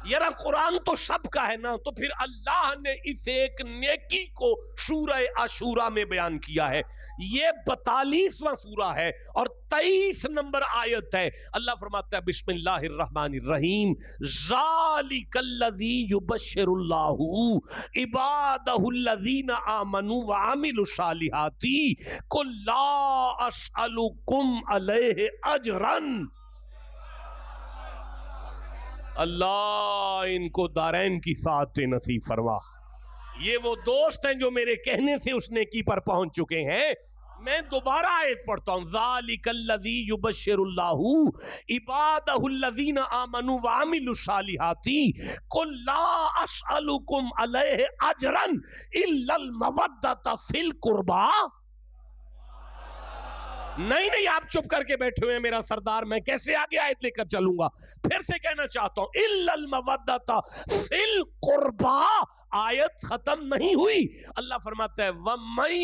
یار. قرآن تو سب کا ہے نا. تو پھر اللہ نے اس ایک نیکی کو سورہ عاشورہ میں بیان کیا ہے. یہ 42واں سورہ ہے اور 23 نمبر آیت ہے. اللہ فرماتا ہے بسم اللہ الرحمن الرحیم ذالک الذی یبشر اللہ عبادہ الذین آمنوا وعملوا الصالحات قل لا اسألکم علیہ اجرا. اللہ ان کو دارین کی سعادت نصیب فرما. یہ وہ دوست ہیں جو میرے کہنے سے اس نیکی پر پہنچ چکے ہیں. میں دوبارہ آیت پڑھتا ہوں ذالک الذی یبشر اللہ عبادہ الذین آمنوا وعملوا الصالحات قل لا اسألکم علیہ اجرا الا المودۃ فی القربی. نہیں آپ چپ کر کے بیٹھے ہوئے ہیں میرا سردار، میں کیسے آگے آیت لے کر چلوں گا؟ پھر سے کہنا چاہتا ہوں الا المودۃ فی القربی. آیت ختم نہیں ہوئی. اللہ فرماتا ہے وَمَن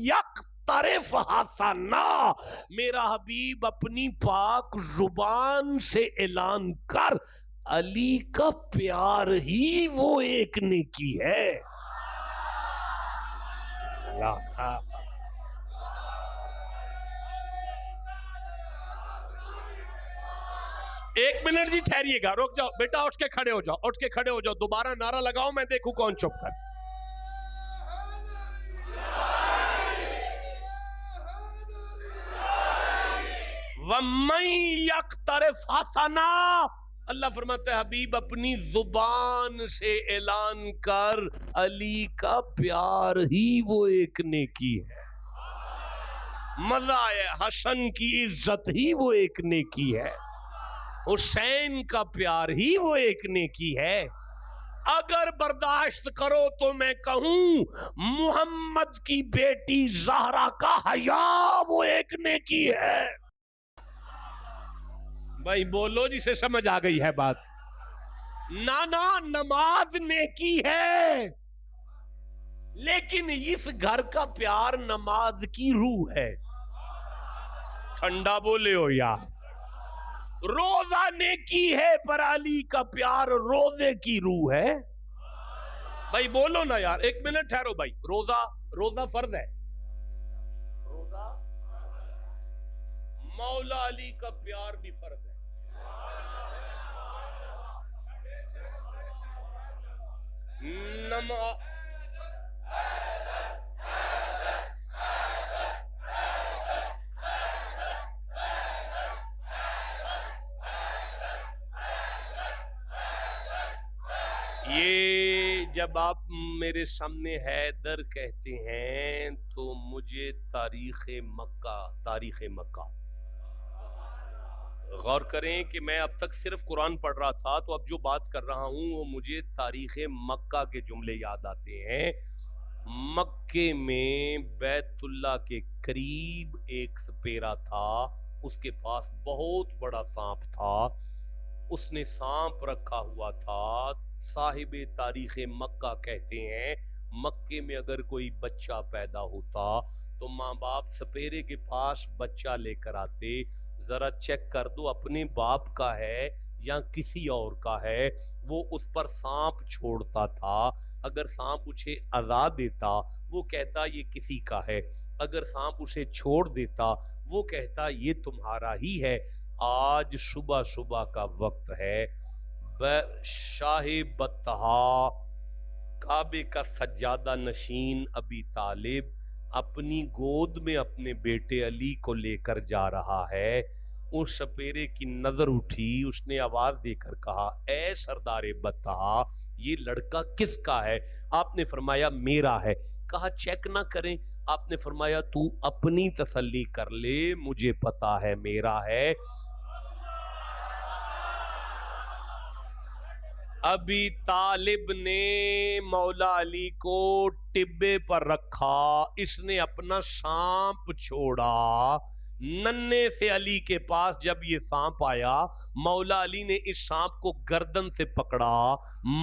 یقترف حسنا. میرا حبیب اپنی پاک زبان سے اعلان کر علی کا پیار ہی وہ ایک نیکی ہے. اللہ ایک منٹ جی ٹھہریے گا، رک جاؤ بیٹا، اٹھ کے کھڑے ہو جاؤ، اٹھ کے کھڑے ہو جاؤ. دوبارہ نعرہ لگاؤ، میں دیکھوں کون چپ کر. وَمَن یقترف حسنا. اللہ فرماتا ہے حبیب اپنی زبان سے اعلان کر علی کا پیار ہی وہ ایک نیکی ہے. مزہ ہے، حسن کی عزت ہی وہ ایک نیکی ہے، حسین کا پیار ہی وہ ایک نیکی ہے. اگر برداشت کرو تو میں کہوں محمد کی بیٹی زہرا کا حیا وہ ایک نیکی ہے. بھائی بولو جسے سمجھ آ گئی ہے بات. نانا نماز نیکی ہے، لیکن اس گھر کا پیار نماز کی روح ہے. ٹھنڈا بولے ہو یار. روزہ نیکی ہے پر علی کا پیار روزے کی روح ہے. بھائی بولو نا یار، ایک منٹ ٹھہرو بھائی. روزہ فرض ہے، روزہ مولا علی کا پیار بھی فرض ہے. یہ جب آپ میرے سامنے حیدر کہتے ہیں تو مجھے تاریخ مکہ غور کریں کہ میں اب تک صرف قرآن پڑھ رہا تھا، تو اب جو بات کر رہا ہوں وہ مجھے تاریخ مکہ کے جملے یاد آتے ہیں. مکے میں بیت اللہ کے قریب ایک سپیرا تھا، اس کے پاس بہت بڑا سانپ تھا، اس نے سانپ رکھا ہوا تھا. صاحب تاریخ مکہ کہتے ہیں مکے میں اگر کوئی بچہ پیدا ہوتا تو ماں باپ سپیرے کے پاس بچہ لے کر آتے، ذرا چیک کر دو اپنے باپ کا ہے یا کسی اور کا ہے. وہ اس پر سانپ چھوڑتا تھا، اگر سانپ اسے اذا دیتا وہ کہتا یہ کسی کا ہے، اگر سانپ اسے چھوڑ دیتا وہ کہتا یہ تمہارا ہی ہے. آج صبح کا وقت ہے، شاہ بطحا کعبے کا سجادہ نشین ابی طالب اپنی گود میں اپنے بیٹے علی کو لے کر جا رہا ہے. اس سپیرے کی نظر اٹھی، اس نے آواز دے کر کہا اے سردار بطحا یہ لڑکا کس کا ہے؟ آپ نے فرمایا میرا ہے. کہا چیک نہ کریں. آپ نے فرمایا تو اپنی تسلی کر لے, مجھے پتا ہے میرا ہے. ابھی طالب نے مولا علی کو ٹبے پر رکھا, اس نے اپنا سانپ چھوڑا. ننھے سے علی کے پاس جب یہ سانپ آیا, مولا علی نے اس سانپ کو گردن سے پکڑا,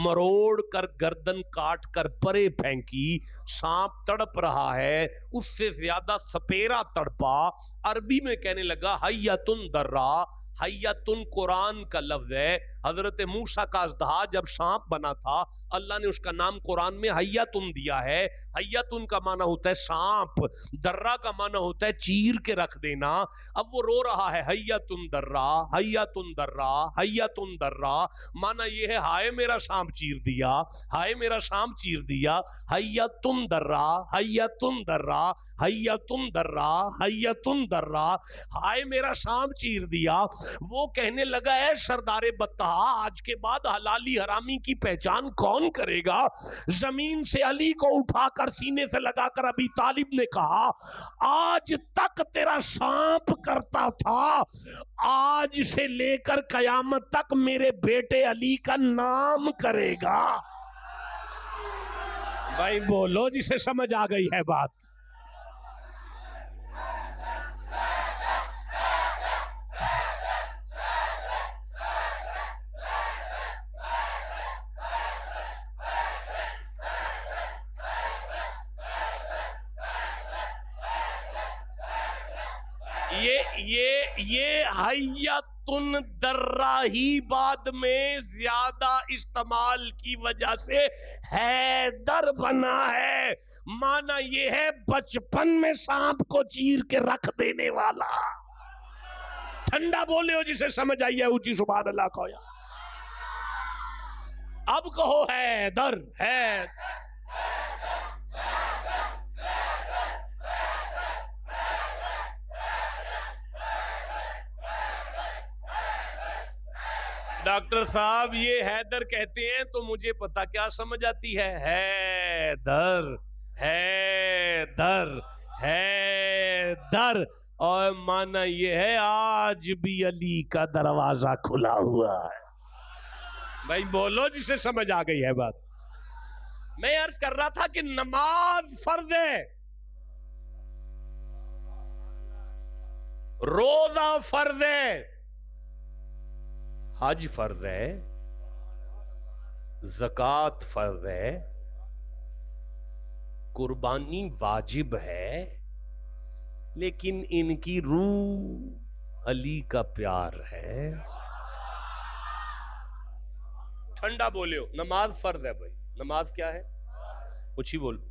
مروڑ کر گردن کاٹ کر پرے پھینکی. سانپ تڑپ رہا ہے, اس سے زیادہ سپیرا تڑپا. عربی میں کہنے لگا حیتن درا. حیتن قرآن کا لفظ ہے. حضرت موسیٰ کا اژدہا جب سانپ بنا تھا, اللہ نے اس کا نام قرآن میں حیتن دیا ہے. حیتن کا معنی ہوتا ہے سانپ, درہ کا معنی ہوتا ہے چیر کے رکھ دینا. اب وہ رو رہا ہے حیتن درہ, حیتن درہ, حیتن درہ. معنی یہ ہے ہائے میرا سانپ چیر دیا, ہائے میرا سانپ چیر دیا. حیتن درہ, حیتن درہ, حیتن درہ, حیتن درہ, ہائے میرا سانپ چیر دیا. وہ کہنے لگا ہے سردار بطحا, آج کے بعد حلالی حرامی کی پہچان کون کرے گا؟ زمین سے علی کو اٹھا کر سینے سے لگا کر ابی طالب نے کہا آج تک تیرا سانپ کرتا تھا, آج سے لے کر قیامت تک میرے بیٹے علی کا نام کرے گا. بھائی بولو جسے سمجھ آ گئی ہے بات. یہ حیتن درہ ہی بعد میں زیادہ استعمال کی وجہ سے حیدر بنا ہے. معنی یہ ہے بچپن میں سانپ کو چیر کے رکھ دینے والا. ٹھنڈا بولے ہو جسے سمجھ آئی ہے اونچی سبحان اللہ کہو. اب کہو حیدر, حیدر. ڈاکٹر صاحب یہ حیدر کہتے ہیں تو مجھے پتا کیا سمجھ آتی ہے, حیدر, حیدر, حیدر. اور معنی یہ ہے آج بھی علی کا دروازہ کھلا ہوا ہے. بھائی بولو جسے سمجھ آ گئی ہے بات. میں عرض کر رہا تھا کہ نماز فرض ہے, روزہ فرض ہے, حج فرض ہے, زکوٰۃ فرض ہے, قربانی واجب ہے, لیکن ان کی روح علی کا پیار ہے. ٹھنڈا بولے ہو. نماز فرض ہے بھائی. نماز کیا ہے؟ کچھ ہی بولو.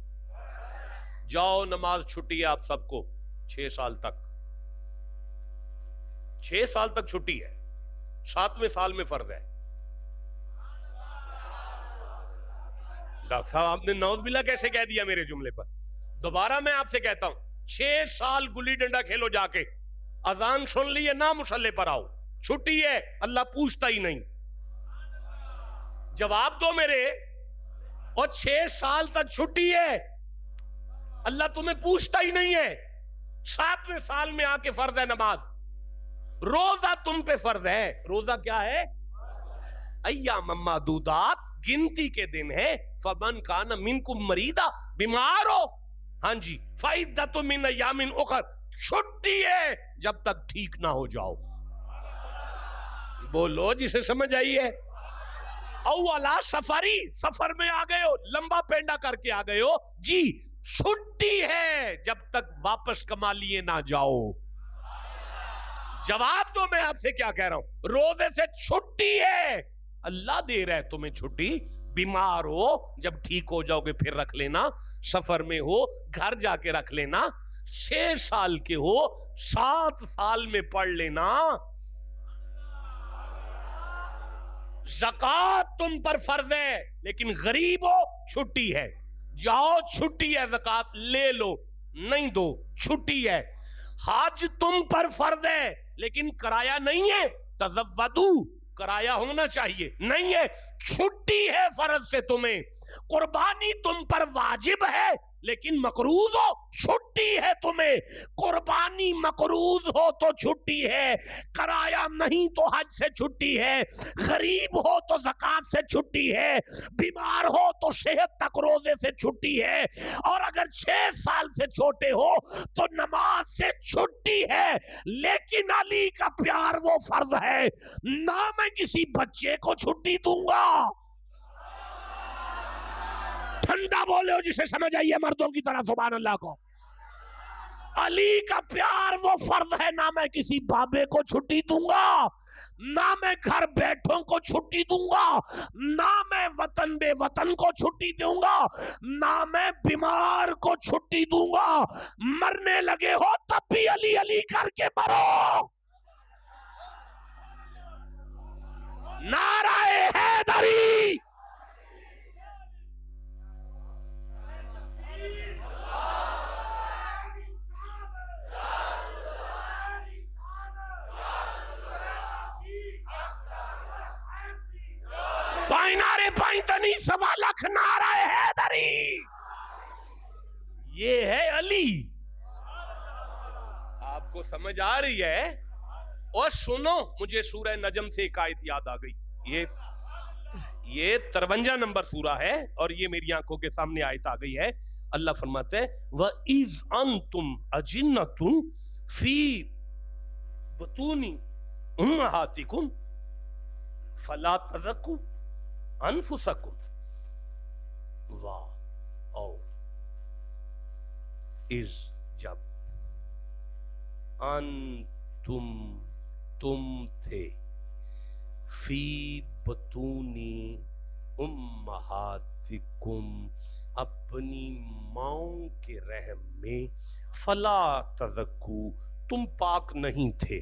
جاؤ نماز چھٹی ہے آپ سب کو 6 سال تک. 6 سال تک چھٹی ہے, 7ویں سال میں فرض ہے. ڈاکٹر صاحب آپ نے نعوذ باللہ کیسے کہہ دیا میرے جملے پر؟ دوبارہ میں آپ سے کہتا ہوں 6 سال گلی ڈنڈا کھیلو جا کے, اذان سن لیے نہ مصلی پر آؤ, چھٹی ہے, اللہ پوچھتا ہی نہیں. جواب دو میرے. اور 6 سال تک چھٹی ہے, اللہ تمہیں پوچھتا ہی نہیں ہے. 7ویں سال میں آ کے فرض ہے نماز. روزہ تم پہ فرض ہے. روزہ کیا ہے؟ ایام معدودات, گنتی کے دن ہے. فمن کان منکم مریضا, بیمار ہو, ہاں جی, فعدۃ من ایام اخر, چھٹی ہے جب تک ٹھیک نہ ہو جاؤ. بولو جسے سمجھ آئی ہے. اولا سفری, سفر میں آ گئے ہو, لمبا پینڈا کر کے آ گئے ہو جی, چھٹی ہے جب تک واپس کما لیے نہ جاؤ. جواب دو میں آپ سے کیا کہہ رہا ہوں. روزے سے چھٹی ہے, اللہ دے رہا ہے تمہیں چھٹی. بیمار ہو, جب ٹھیک ہو جاؤ گے پھر رکھ لینا. سفر میں ہو, گھر جا کے رکھ لینا. 6 سال کے ہو, 7 سال میں پڑھ لینا. زکوٰۃ تم پر فرض ہے, لیکن غریب ہو, چھٹی ہے. جاؤ, چھٹی ہے, زکوٰۃ لے لو, نہیں دو, چھٹی ہے. حج تم پر فرض ہے, لیکن کرایہ نہیں ہے. تزودو, کرایہ ہونا چاہیے, نہیں ہے, چھٹی ہے فرض سے تمہیں. قربانی تم پر واجب ہے, لیکن مقروض ہو چھٹی ہے تمہیں، قربانی مقروض ہو تو چھٹی ہے، کرایہ نہیں تو حج سے چھٹی ہے، غریب ہو تو زکوٰۃ سے چھٹی ہے، بیمار ہو تو صحت تک روزے سے چھٹی ہے، اور اگر 6 سال سے چھوٹے ہو تو نماز سے چھٹی ہے۔ لیکن علی کا پیار وہ فرض ہے، نہ میں کسی بچے کو چھٹی دوں گا۔ ٹھنڈا بولے ہو جسے سمجھ آئیے مردوں کی طرح سبحان اللہ کو۔ علی کا پیار وہ فرض ہے، نہ میں کسی بابے کو چھٹی دوں گا، نہ میں گھر بیٹھوں کو چھٹی دوں گا، نہ میں وطن بے وطن کو چھٹی دوں گا، نہ میں بیمار کو چھٹی دوں گا۔ مرنے لگے ہو تب بھی علی علی کر کے مرو۔ نعرہ حیدری، نعرے پائنتنی 1.25 لاکھ نعرہ حیدری، یہ ہے علی۔ آپ کو سمجھ آ رہی ہے؟ اور سنو، مجھے سورہ نجم سے ایک آیت یاد آ گئی، یہ 53 نمبر سورہ ہے، اور یہ میری آنکھوں کے سامنے آیت آ گئی ہے۔ اللہ فرماتے ہیں وَإِذْ أَنْتُمْ أَجِنَّةٌ فِي بُطُونِ أُمَّهَاتِكُمْ فَلَا تَزَكُّوا انفسکم۔ واہ، اور از جب انتم تم تھے فی بطونی امہاتکم اپنی ماؤں کے رحم میں، فلا تزکو تم پاک نہیں تھے،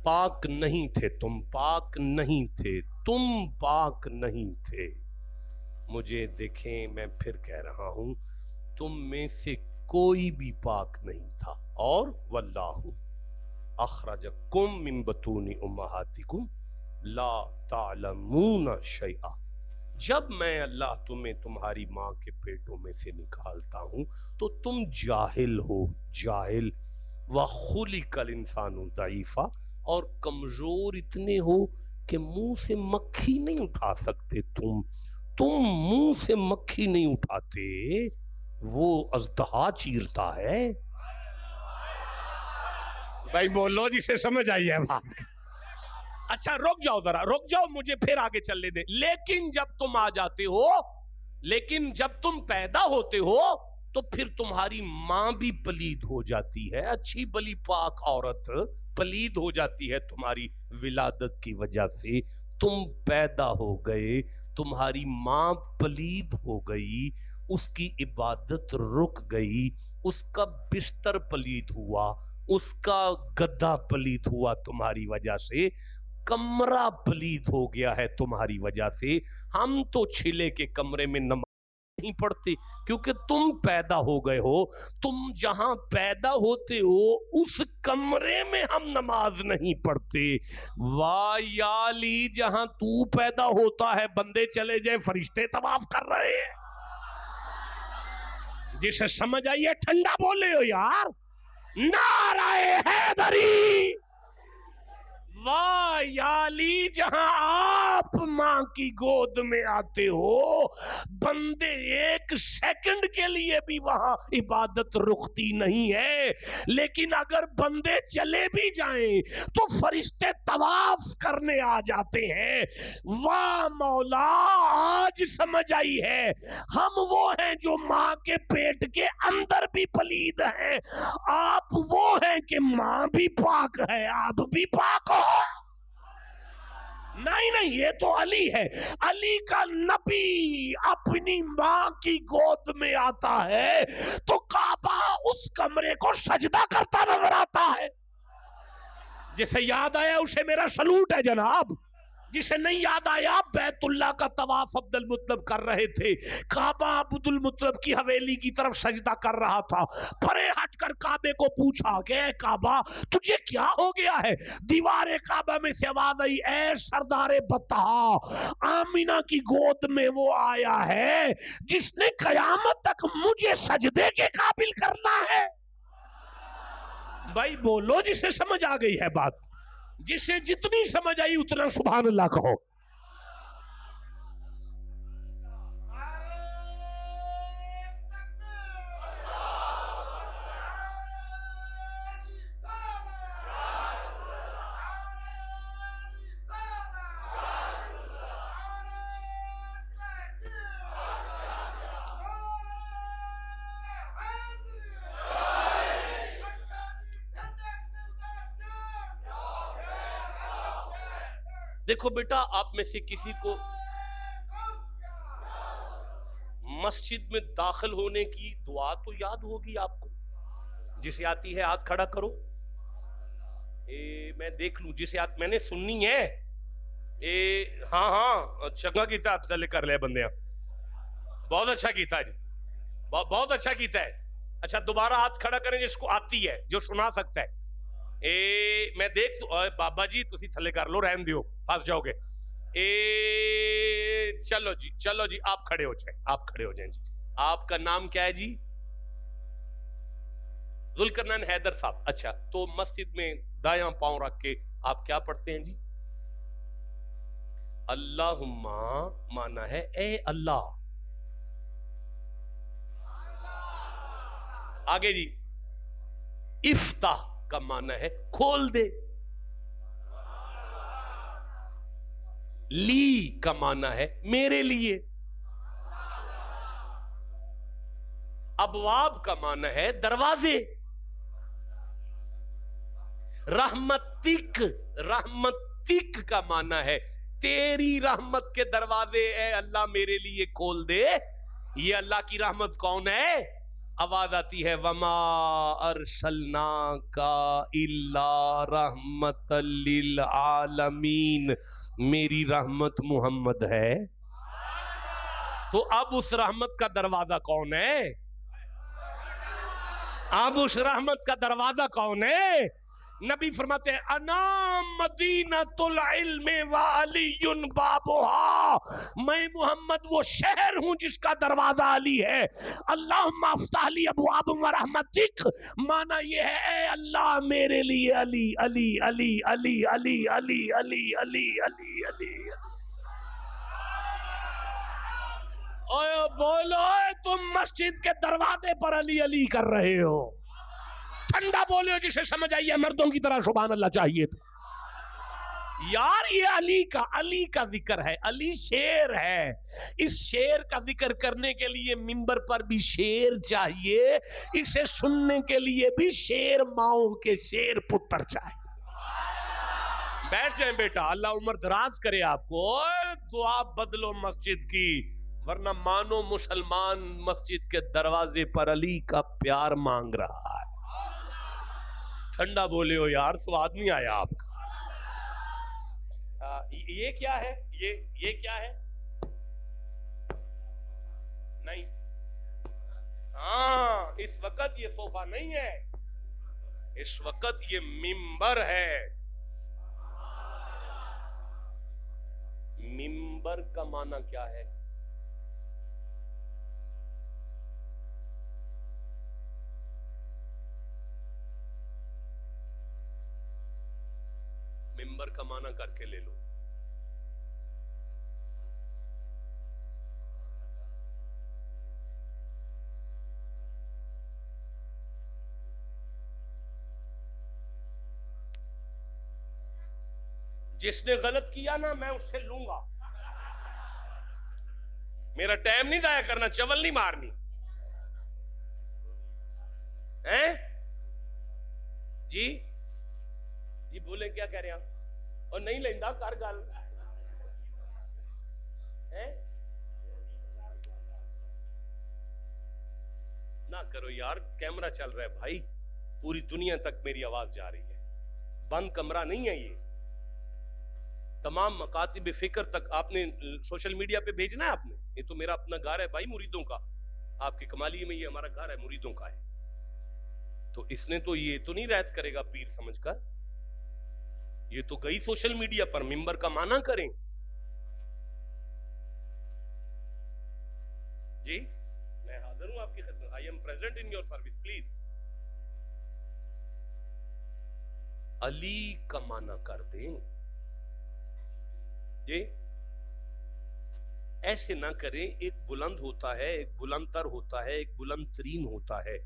پاک نہیں تھے، تم پاک نہیں تھے، تم پاک نہیں تھے۔ مجھے دیکھیں، میں پھر کہہ رہا ہوں، تم میں سے کوئی بھی پاک نہیں تھا، اور واللہ اخرجکم من بطون امہاتکم لا تعلمون شیئا، جب میں اللہ تمہیں تمہاری ماں کے پیٹوں میں سے نکالتا ہوں تو تم جاہل ہو، جاہل۔ وَخُلِقَ الْإِنسَانُ ضَعِيفًا، اور کمزور اتنے ہو کہ منہ سے مکھی نہیں اٹھا سکتے، تم منہ سے مکھی نہیں اٹھاتے، وہ اژدہا چیرتا ہے۔ بھائی بولو جسے سمجھ آئی ہے بات۔ اچھا رک جاؤ ذرا، رک جاؤ، مجھے پھر آگے چلنے دیں۔ لیکن جب تم آ جاتے ہو، لیکن جب تم پیدا ہوتے ہو تو پھر تمہاری ماں بھی پلید ہو جاتی ہے، اچھی بلی پاک عورت پلید ہو جاتی ہے تمہاری ولادت کی وجہ سے۔ تم پیدا ہو گئے، تمہاری ماں پلید ہو گئی، اس کی عبادت رک گئی، اس کا بستر پلید ہوا، اس کا گدا پلید ہوا تمہاری وجہ سے، کمرہ پلید ہو گیا ہے تمہاری وجہ سے۔ ہم تو چھلے کے کمرے میں نماز نہیں پڑھتے کیونکہ تم پیدا ہو گئے ہو، تم جہاں پیدا ہوتے ہو اس کمرے میں ہم نماز نہیں پڑھتے۔ واہ یا علی، جہاں تو پیدا ہوتا ہے بندے چلے جائے فرشتے طواف کر رہے ہیں۔ جسے سمجھ آئیے ٹھنڈا بولے ہو یار، نعرہ حیدری۔ واہ یا علی، جہاں آپ ماں کی گود میں آتے ہو بندے ایک سیکنڈ کے لیے بھی وہاں عبادت رکتی نہیں ہے، لیکن اگر بندے چلے بھی جائیں تو فرشتے طواف کرنے آ جاتے ہیں۔ واہ مولا، آج سمجھ آئی ہے، ہم وہ ہیں جو ماں کے پیٹ کے اندر بھی پلید ہیں، آپ وہ ہیں کہ ماں بھی پاک ہے، آپ بھی پاک ہو۔ نہیں، یہ تو علی ہے۔ علی کا نبی اپنی ماں کی گود میں آتا ہے تو کعبہ اس کمرے کو سجدہ کرتا نظر آتا ہے۔ جسے یاد آیا اسے میرا سلوٹ ہے جناب، جسے نہیں یاد آیا بیت اللہ کا طواف عبد المطلب کر رہے تھے، کعبہ عبد المطلب کی حویلی کی طرف سجدہ کر رہا تھا، پرے ہٹ کر کعبے کو پوچھا کہ اے کعبہ تجھے کیا ہو گیا ہے؟ دیوار کعبہ میں سے آواز آئی، اے سردار بطحا، آمینہ کی گود میں وہ آیا ہے جس نے قیامت تک مجھے سجدے کے قابل کرنا ہے۔ بھائی بولو جسے سمجھ آ گئی ہے بات، جسے جتنی سمجھ آئی اتنا سبحان اللہ کہو۔ دیکھو بیٹا، آپ میں سے کسی کو مسجد میں داخل ہونے کی دعا تو یاد ہوگی آپ کو، جسے آتی ہے ہاتھ کھڑا کرو، میں دیکھ لوں جسے میں نے سننی ہے، ہاں چنگا کیتا، چلے کر لے بندیاں، بہت اچھا کیتا جی، بہت اچھا کیتا ہے۔ اچھا دوبارہ ہاتھ کھڑا کریں جس کو آتی ہے، جو سنا سکتا ہے۔ میں دیکھ تو بابا جی تسی تھلے کر لو، رہن دیو، پھنس جاؤ گے۔ چلو جی آپ کھڑے ہو جائیں، آپ کھڑے ہو جائیں جی۔ آپ کا نام کیا ہے جی؟ ذوالقرنین حیدر صاحب۔ اچھا تو مسجد میں دایاں پاؤں رکھ کے آپ کیا پڑھتے ہیں جی؟ اللہم مانا ہے اے اللہ، آگے جی افتح کا معنی ہے کھول دے، لی کا معنی ہے میرے لیے، ابواب کا معنی ہے دروازے، رحمتک کا معنی ہے تیری رحمت کے دروازے اے اللہ میرے لیے کھول دے۔ یہ اللہ کی رحمت کون ہے؟ آواز آتی ہے وما ارسلناک الا رحمت للعالمین، میری رحمت محمد ہے۔ تو اب اس رحمت کا دروازہ کون ہے؟ اب اس رحمت کا دروازہ کون ہے؟ نبی فرماتے ہیں انا مدینۃ العلم وعلی بابها، میں محمد وہ شہر ہوں جس کا دروازہ علی ہے۔ اللہم افتح لی ابواب رحمتک، معنی یہ ہے اے اللہ میرے لیے علی علی علی علی علی علی علی علی علی علی۔ اوے بولو تم مسجد کے دروازے پر علی علی کر رہے ہو، ٹھنڈا بولے ہو جسے سمجھ آئیے، مردوں کی طرح سبحان اللہ چاہیے تھا یار۔ یہ علی کا ذکر ہے، علی شیر ہے، اس شیر کا ذکر کرنے کے لیے منبر پر بھی شیر چاہیے، اسے سننے کے لیے بھی شیر ماؤں کے شیر پتر چاہیے۔ بیٹھ جائیں بیٹا، اللہ عمر دراز کرے آپ کو، دعا بدلو مسجد کی، ورنہ مانو مسلمان مسجد کے دروازے پر علی کا پیار مانگ رہا ہے۔ ٹھنڈا بولے ہو یار، سواد نہیں آیا آپ کا۔ یہ کیا ہے؟ یہ کیا ہے؟ نہیں، ہاں اس وقت یہ صوفہ نہیں ہے، اس وقت یہ منبر ہے۔ منبر کا معنی کیا ہے؟ منبر کا معنی کر کے لے لو۔ جس نے غلط کیا نا میں اس سے لوں گا، میرا ٹائم نہیں ضائع کرنا، چول نہیں مارنی جی جی بولے کیا کہہ رہے ہیں اور نہیں لیندہ کر گل نہ کرو یار، کیمرہ چل رہا ہے بھائی، پوری دنیا تک میری آواز جا رہی ہے، بند کمرہ نہیں ہے یہ۔ تمام مکاتب فکر تک آپ نے سوشل میڈیا پہ بھیجنا ہے. آپ نے یہ تو میرا اپنا گھر ہے بھائی مریدوں کا, آپ کے کمالیے میں یہ ہمارا گھر ہے مریدوں کا ہے, تو اس نے تو یہ تو نہیں رعایت کرے گا پیر سمجھ کر, یہ تو گئی سوشل میڈیا پر ممبر کا معنی کریں. جی میں حاضر ہوں آپ کی خدمت, I am present in your service please. Ali کا معنی کر دیں جی, ایسے نہ کریں. ایک بلند ہوتا ہے, ایک بلند تر ہوتا ہے, ایک بلند ترین ہوتا ہے,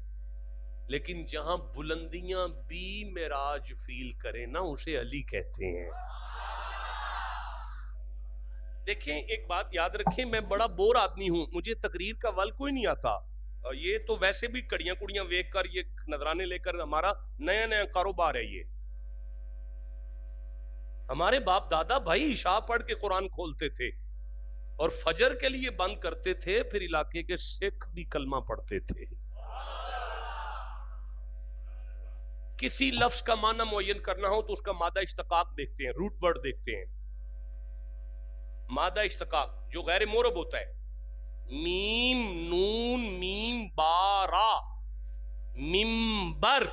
لیکن جہاں بلندیاں بھی معراج فیل کریں نا اسے علی کہتے ہیں. دیکھیں ایک بات یاد رکھیں, میں بڑا بور آدمی ہوں, مجھے تقریر کا ول کوئی نہیں آتا, یہ تو ویسے بھی کڑیاں کڑیاں ویک کر یہ نذرانے لے کر ہمارا نیا نیا کاروبار ہے. یہ ہمارے باپ دادا بھائی عشاء پڑھ کے قرآن کھولتے تھے اور فجر کے لیے بند کرتے تھے, پھر علاقے کے سکھ بھی کلمہ پڑھتے تھے. کسی لفظ کا معنی معین کرنا ہو تو اس کا مادہ اشتقاق دیکھتے ہیں, روٹ ورڈ دیکھتے ہیں. مادہ اشتقاق جو غیر مورب ہوتا ہے, میم نون میم با را ممبر,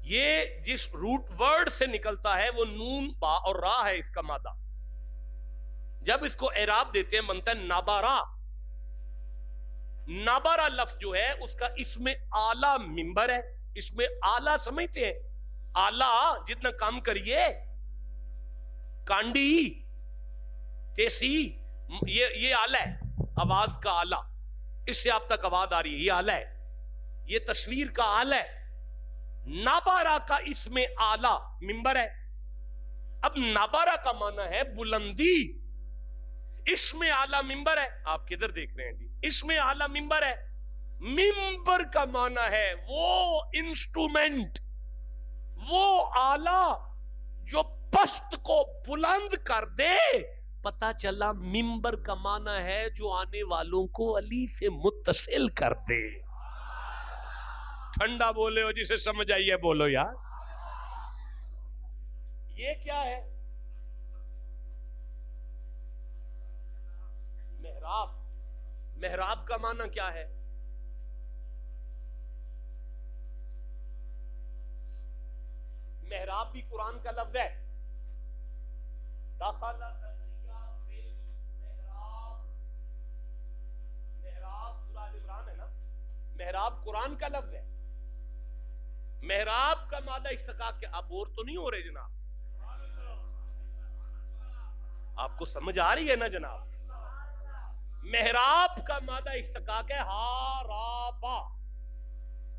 یہ جس روٹ ورڈ سے نکلتا ہے وہ نون با اور را ہے اس کا مادہ. جب اس کو اعراب دیتے ہیں بنتا ہے نابارا. نابارا لفظ جو ہے اس کا اسم اعلیٰ ممبر ہے. اس میں اعلیٰ سمجھتے ہیں, اعلیٰ جتنا کام کریے, کانڈی تیسی, یہ اعلیٰ ہے, آواز کا اعلیٰ, اس سے آپ تک آواز آ رہی ہے, یہ اعلیٰ ہے, یہ تصویر کا اعلیٰ ہے. نابارا کا اسم اعلیٰ ممبر ہے. اب نابارا کا معنی ہے بلندی, اسم اعلیٰ ممبر ہے. آپ کدھر دیکھ رہے ہیں جی, اسم اعلیٰ ممبر ہے. ممبر کا معنی ہے وہ انسٹرومنٹ, وہ آلہ جو پست کو بلند کر دے. پتا چلا ممبر کا معنی ہے جو آنے والوں کو علی سے متصل کر دے. ٹھنڈا بولے ہو, جسے سمجھ آئیے بولو یار. یہ کیا ہے؟ محراب. محراب کا معنی کیا ہے؟ محراب بھی قرآن کا لفظ ہے. داخل محراب سورہ آل عمران ہے نا, محراب قرآن کا لفظ ہے. محراب کا مادہ اشتقاق کیا؟ آپ بور تو نہیں ہو رہے جناب؟ آپ کو سمجھ آ رہی ہے نا جناب؟ محراب کا مادہ اشتقاق ہے ہارابا.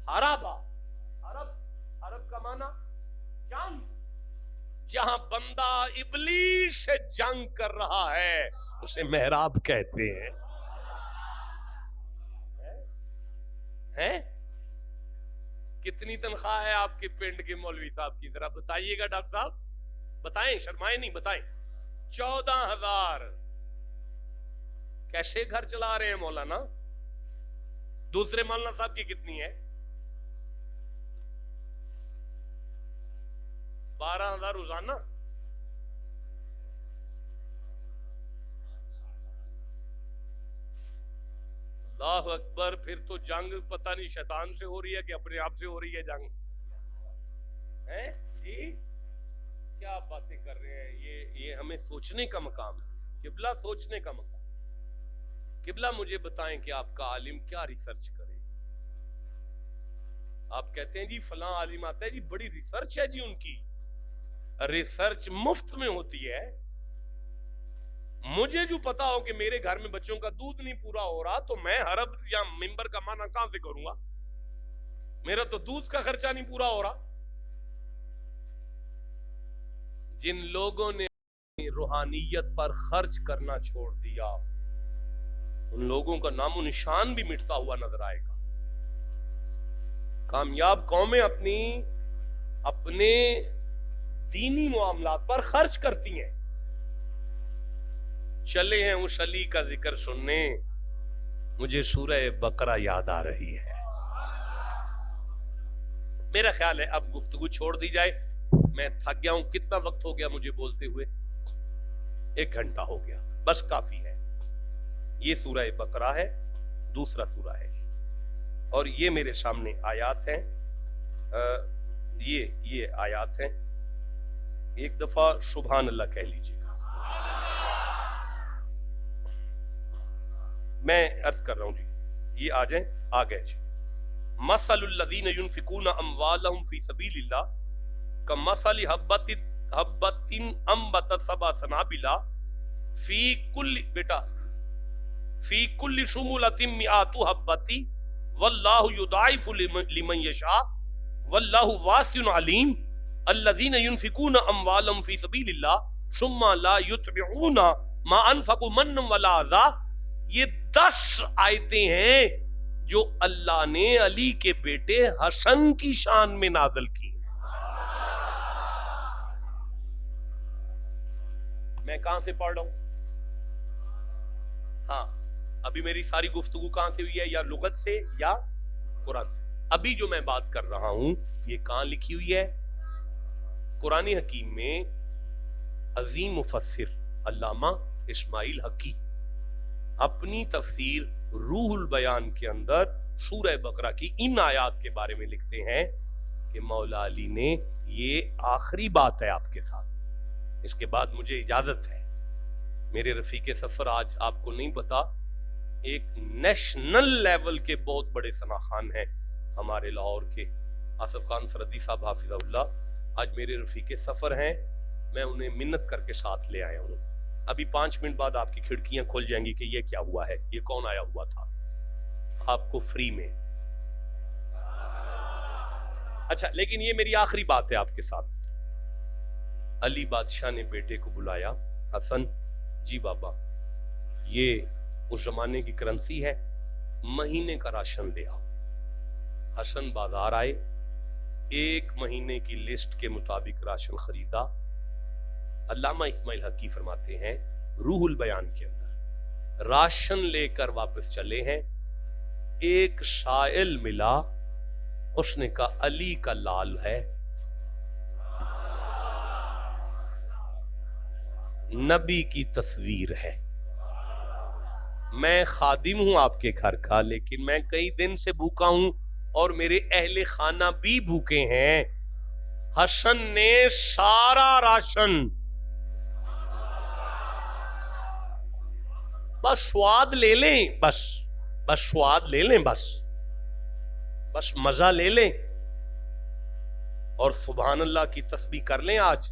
ہارابا عرب کا معنی جنگ. جہاں بندہ ابلیس سے جنگ کر رہا ہے اسے محراب کہتے ہیں. کتنی تنخواہ ہے آپ کے پنڈ کے مولوی صاحب کی؟ ذرا بتائیے گا ڈاکٹر صاحب, بتائیں, شرمائیں نہیں, بتائیں. 14,000. کیسے گھر چلا رہے ہیں مولانا؟ دوسرے مولانا صاحب کی کتنی ہے؟ 12,000 روزانہ. اللہ اکبر. پھر تو جنگ پتہ نہیں شیطان سے ہو رہی ہے کہ اپنے آپ سے ہو رہی ہے جنگ ہے جی. کیا باتیں کر رہے ہیں؟ یہ ہمیں سوچنے کا مقام ہے. قبلہ سوچنے کا مقام. قبلہ مجھے بتائیں کہ آپ کا عالم کیا ریسرچ کرے. آپ کہتے ہیں جی فلاں عالم آتا ہے جی, بڑی ریسرچ ہے جی ان کی. ریسرچ مفت میں ہوتی ہے. مجھے جو پتا ہو کہ میرے گھر میں بچوں کا دودھ نہیں پورا ہو رہا تو میں حرب یا منبر کا معنی کہاں سے کروں گا؟ میرا تو دودھ کا خرچہ نہیں پورا ہو رہا. جن لوگوں نے روحانیت پر خرچ کرنا چھوڑ دیا ان لوگوں کا نام و نشان بھی مٹتا ہوا نظر آئے گا. کامیاب قومیں اپنے دینی معاملات پر خرچ کرتی ہیں. چلے ہیں اس علی کا ذکر سننے, مجھے سورہ بقرہ یاد آ رہی ہے. میرا خیال ہے اب گفتگو چھوڑ دی جائے. میں تھک گیا ہوں. کتنا وقت ہو گیا مجھے بولتے ہوئے؟ 1 گھنٹہ ہو گیا. بس کافی ہے. یہ سورہ بقرہ ہے، دوسرا سورہ ہے، اور یہ میرے سامنے آیات ہیں. یہ آیات ہیں. ایک دفعہ سبحان اللہ کہہ لیجیے گا. میں عرض کر رہا ہوں جی، یہ آ جائیں. آ گئے جی. مثل الذین ينفقون اموالهم فی سبیل اللہ کمثل حبۃ انبتت سبع سنابل فی کل شمولۃ مئات حبۃ واللہ یضاعف لمن یشاء واللہ واسع علیم. الذین ينفقون اموالهم فی سبیل اللہ ثم لا یتبعون ما انفقوا منا ولا اذى. یہ 10 آیتیں ہیں جو اللہ نے علی کے بیٹے حسن کی شان میں نازل کی. میں کہاں سے پڑھ رہا ہوں؟ ہاں، ابھی میری ساری گفتگو کہاں سے ہوئی ہے؟ یا لغت سے یا قرآن سے. ابھی جو میں بات کر رہا ہوں یہ کہاں لکھی ہوئی ہے؟ قرآن حکیم میں. عظیم مفسر علامہ اسماعیل حقی اپنی تفسیر روح البیان کے اندر سورہ بقرہ کی ان آیات کے بارے میں لکھتے ہیں کہ مولا علی نے، یہ آخری بات ہے آپ کے ساتھ، اس کے بعد مجھے اجازت ہے. میرے رفیق سفر آج آپ کو نہیں پتا، ایک نیشنل لیول کے بہت بڑے ثنا خان ہیں ہمارے لاہور کے، آصف خان سردی صاحب حافظ اللہ. آج میرے رفیق سفر ہیں، میں انہیں منت کر کے ساتھ لے آیا ہوں. ابھی 5 منٹ بعد آپ کی کھڑکیاں کھل جائیں گی کہ یہ کیا ہوا ہے، یہ کون آیا ہوا تھا، آپ کو فری میں. اچھا، لیکن یہ میری آخری بات ہے آپ کے ساتھ. علی بادشاہ نے بیٹے کو بلایا. حسن جی بابا، یہ اس زمانے کی کرنسی ہے، مہینے کا راشن لے آؤ. حسن بازار آئے، 1 مہینے کی لسٹ کے مطابق راشن خریدا. علامہ اسماعیل حقی فرماتے ہیں روح البیان کے اندر، راشن لے کر واپس چلے ہیں، ایک سائل ملا، اس نے کہا علی کا لال ہے. نبی کی تصویر ہے. میں خادم ہوں آپ کے گھر کا، لیکن میں کئی دن سے بھوکا ہوں اور میرے اہل خانہ بھی بھوکے ہیں. حسن نے سارا راشن بس سواد لے لیں، بس سواد لے لیں، بس مزہ لے لیں اور سبحان اللہ کی تسبیح کر لیں. آج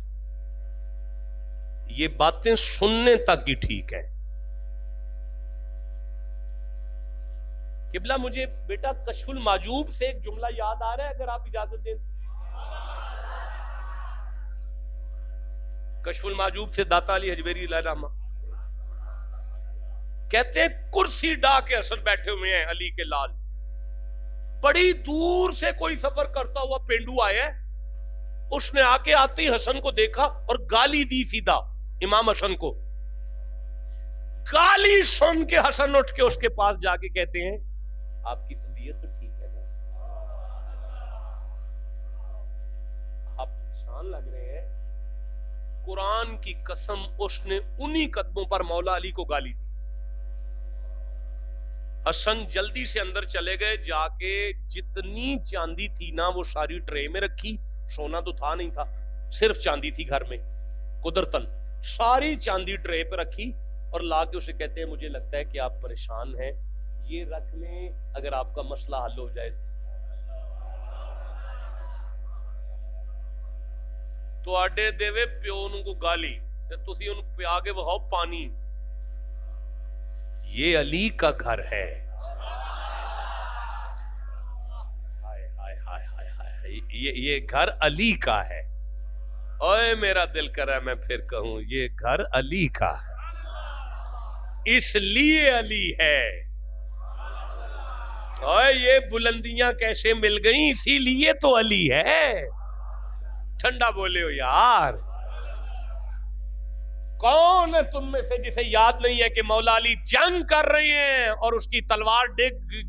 یہ باتیں سننے تک ہی ٹھیک ہیں. قبلہ مجھے بیٹا کشف المعجوب سے ایک جملہ یاد آ رہا ہے، اگر آپ اجازت دیں. کشف المعجوب سے داتا علی حجویری علیہ الرحمہ کہتے ہیں کرسی ڈا کے حسن بیٹھے ہوئے ہیں، علی کے لال. بڑی دور سے کوئی سفر کرتا ہوا پینڈو آیا ہے، اس نے آ کے آتے ہی حسن کو دیکھا اور گالی دی سیدھا امام حسن کو. گالی سن کے حسن اٹھ کے اس کے پاس جا کے کہتے ہیں آپ کی طبیعت تو ٹھیک ہے نا؟ آپ پریشان لگ رہے ہیں. قرآن کی قسم اس نے انہی قدموں پر مولا علی کو گالی دی. حسن جلدی سے اندر چلے گئے، جا کے جتنی چاندی تھی نا وہ ساری ٹرے میں رکھی. سونا تو تھا نہیں تھا، صرف چاندی تھی گھر میں قدرتن. ساری چاندی ٹرے پہ رکھی اور لا کے اسے کہتے ہیں مجھے لگتا ہے کہ آپ پریشان ہیں، یہ رکھ لیں، اگر آپ کا مسئلہ حل ہو جائے تو آڈے دیوے پیو نوں کو گالی تے تسی ان پیا کے بہاؤ پانی. یہ علی کا گھر ہے. یہ گھر علی کا ہے. اوے میرا دل کر رہا ہے میں پھر کہوں یہ گھر علی کا ہے، اس لیے علی ہے. اوے یہ بلندیاں کیسے مل گئیں؟ اسی لیے تو علی ہے. ٹھنڈا بولے ہو یار. کون ہے تم میں سے جسے یاد نہیں ہے کہ مولا علی جنگ کر رہے ہیں اور اس کی تلوار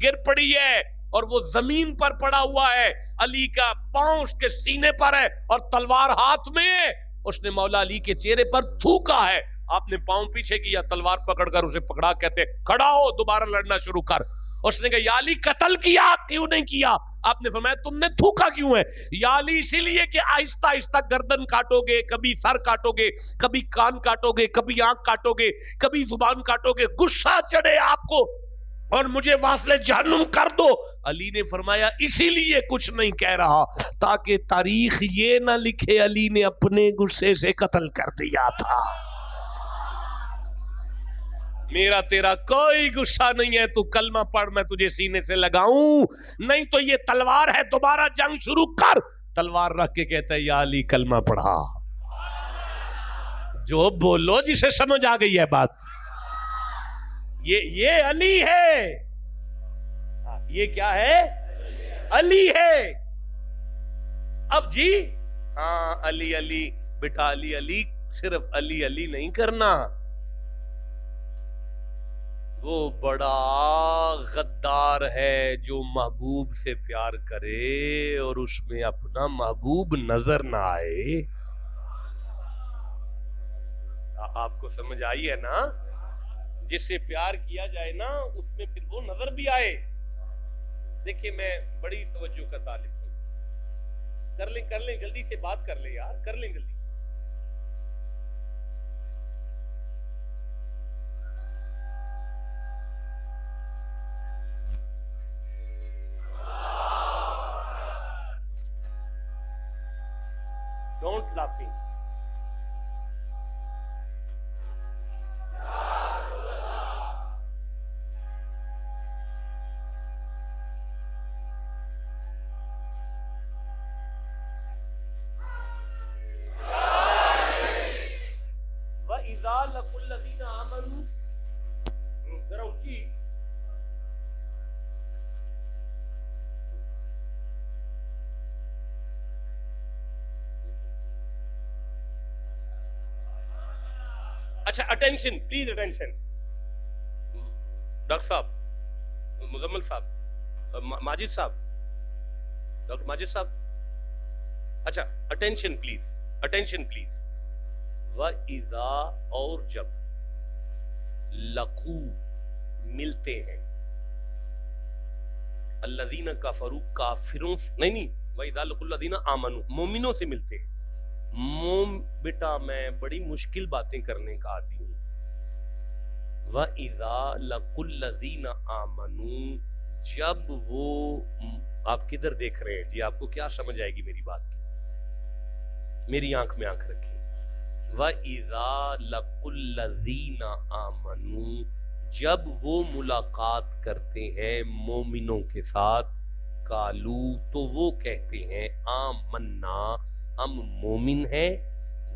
گر پڑی ہے اور وہ زمین پر پڑا ہوا ہے، علی کا پاؤں اس کے سینے پر ہے اور تلوار ہاتھ میں ہے. اس نے مولا علی کے چہرے پر تھوکا ہے. آپ نے پاؤں پیچھے کیا، تلوار پکڑ کر اسے پکڑا، کہتے کھڑا ہو، دوبارہ لڑنا شروع کر. اس نے کہا یا علی قتل کیا کیوں نہیں کیا؟ آپ نے فرمایا تم نے تھوکا کیوں ہے؟ یا علی اسی لیے کہ آہستہ آہستہ گردن کاٹو گے، کبھی سر کاٹو گے، کبھی کان کاٹو گے، کبھی آنکھ کاٹو گے، کبھی زبان کاٹو گے، غصہ چڑھے آپ کو اور مجھے واصل جہنم کر دو. علی نے فرمایا اسی لیے کچھ نہیں کہہ رہا تاکہ تاریخ یہ نہ لکھے علی نے اپنے غصے سے قتل کر دیا تھا. میرا تیرا کوئی غصہ نہیں ہے، تو کلمہ پڑھ میں تجھے سینے سے لگاؤں، نہیں تو یہ تلوار ہے، دوبارہ جنگ شروع کر. تلوار رکھ کے کہتا ہے یا علی کلمہ پڑھا. جو بولو جسے سمجھ آ گئی ہے بات، یہ علی ہے. یہ کیا ہے؟ علی ہے. اب جی ہاں علی علی بیٹا، علی علی صرف علی علی نہیں کرنا. وہ بڑا غدار ہے جو محبوب سے پیار کرے اور اس میں اپنا محبوب نظر نہ آئے. آپ کو سمجھ آئی ہے نا؟ جس سے پیار کیا جائے نا اس میں پھر وہ نظر بھی آئے. دیکھیے میں بڑی توجہ کا طالب ہوں. کر لیں جلدی سے بات کر لیں یار، کر لیں جلدی. Don't laughing. وَإِذَا لَقُوا الَّذِينَ آمَنُوا، ذرا اونچی. اچھا اٹینشن پلیز، اٹینشن. ڈاکٹر صاحب، مزمل صاحب، ماجد صاحب، ڈاکٹر ماجد صاحب، اچھا اٹینشن پلیز، اٹینشن پلیز. وَإِذَا، اور جب، لَقُوا، ملتے ہیں، الذین کفروا، کافروں نہیں، وَإِذَا لَقُوا الذین آمنوا، مومنوں سے ملتے ہیں. بیٹا میں بڑی مشکل باتیں کرنے کا عادی ہوں. وَإِذَا لَقُوا الَّذِينَ آمَنُوا، جب وہ، آپ کدھر دیکھ رہے ہیں جی؟ آپ کو کیا سمجھ آئے گی میری بات کی؟ میری آنکھ میں آنکھ رکھیں. وَإِذَا لَقُوا الَّذِينَ آمَنُوا، جب وہ ملاقات کرتے ہیں مومنوں کے ساتھ، قالو، تو وہ کہتے ہیں آمنا، ہم مومن ہیں.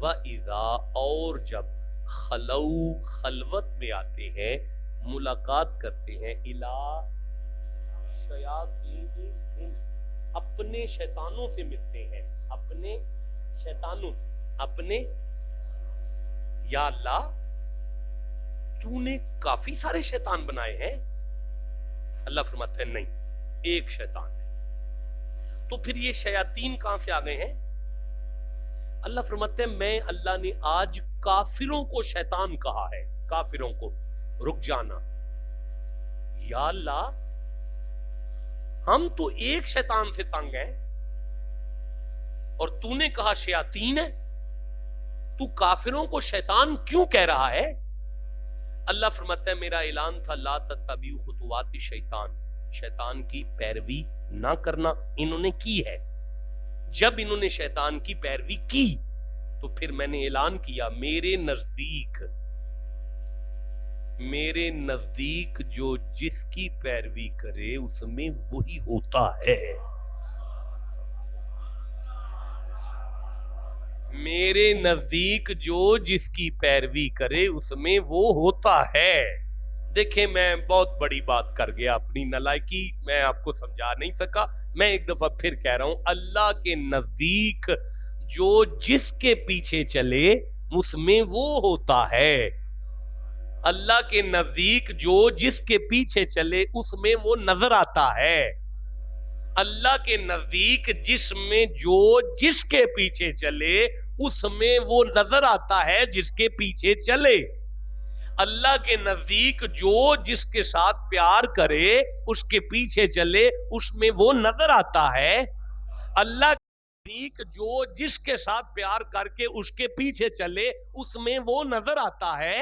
وَإِذَا، اور جب، خلو، خلوت میں آتے ہیں، ملاقات کرتے ہیں، اِلَىٰ شیاطینہم، اپنے شیطانوں سے ملتے ہیں، اپنے شیطانوں سے، اپنے. یا اللہ تو نے کافی سارے شیطان بنائے ہیں. اللہ فرماتا ہے نہیں، ایک شیطان ہے. تو پھر یہ شیاطین کہاں سے آ گئے ہیں؟ اللہ فرماتے ہیں میں اللہ نے آج کافروں کو شیطان کہا ہے، کافروں کو. رک جانا. یا اللہ ہم تو ایک شیطان سے تنگ ہیں اور تو نے کہا شیاطین ہے، تو کافروں کو شیطان کیوں کہہ رہا ہے؟ اللہ فرماتا ہے میرا اعلان تھا لا تتبعوا خطوات الشیطان، شیطان کی پیروی نہ کرنا. انہوں نے کی ہے. جب انہوں نے شیطان کی پیروی کی تو پھر میں نے اعلان کیا میرے نزدیک جو جس کی پیروی کرے اس میں وہی ہوتا ہے. میرے نزدیک جو جس کی پیروی کرے اس میں وہ ہوتا ہے. دیکھیں میں بہت بڑی بات کر گیا، اپنی نالائکی میں آپ کو سمجھا نہیں سکا. میں ایک دفعہ پھر کہہ رہا ہوں، اللہ کے نزدیک جو جس کے پیچھے چلے اس میں وہ ہوتا ہے. اللہ کے نزدیک جو جس کے پیچھے چلے اس میں وہ نظر آتا ہے. اللہ کے نزدیک جس میں جو جس کے پیچھے چلے اس میں وہ نظر آتا ہے جس کے پیچھے چلے. اللہ کے نزدیک جو جس کے ساتھ پیار کرے اس کے پیچھے چلے اس میں وہ نظر آتا ہے. اللہ کے نزدیک جو جس کے ساتھ پیار کر کے اس کے پیچھے چلے اس میں وہ نظر آتا ہے.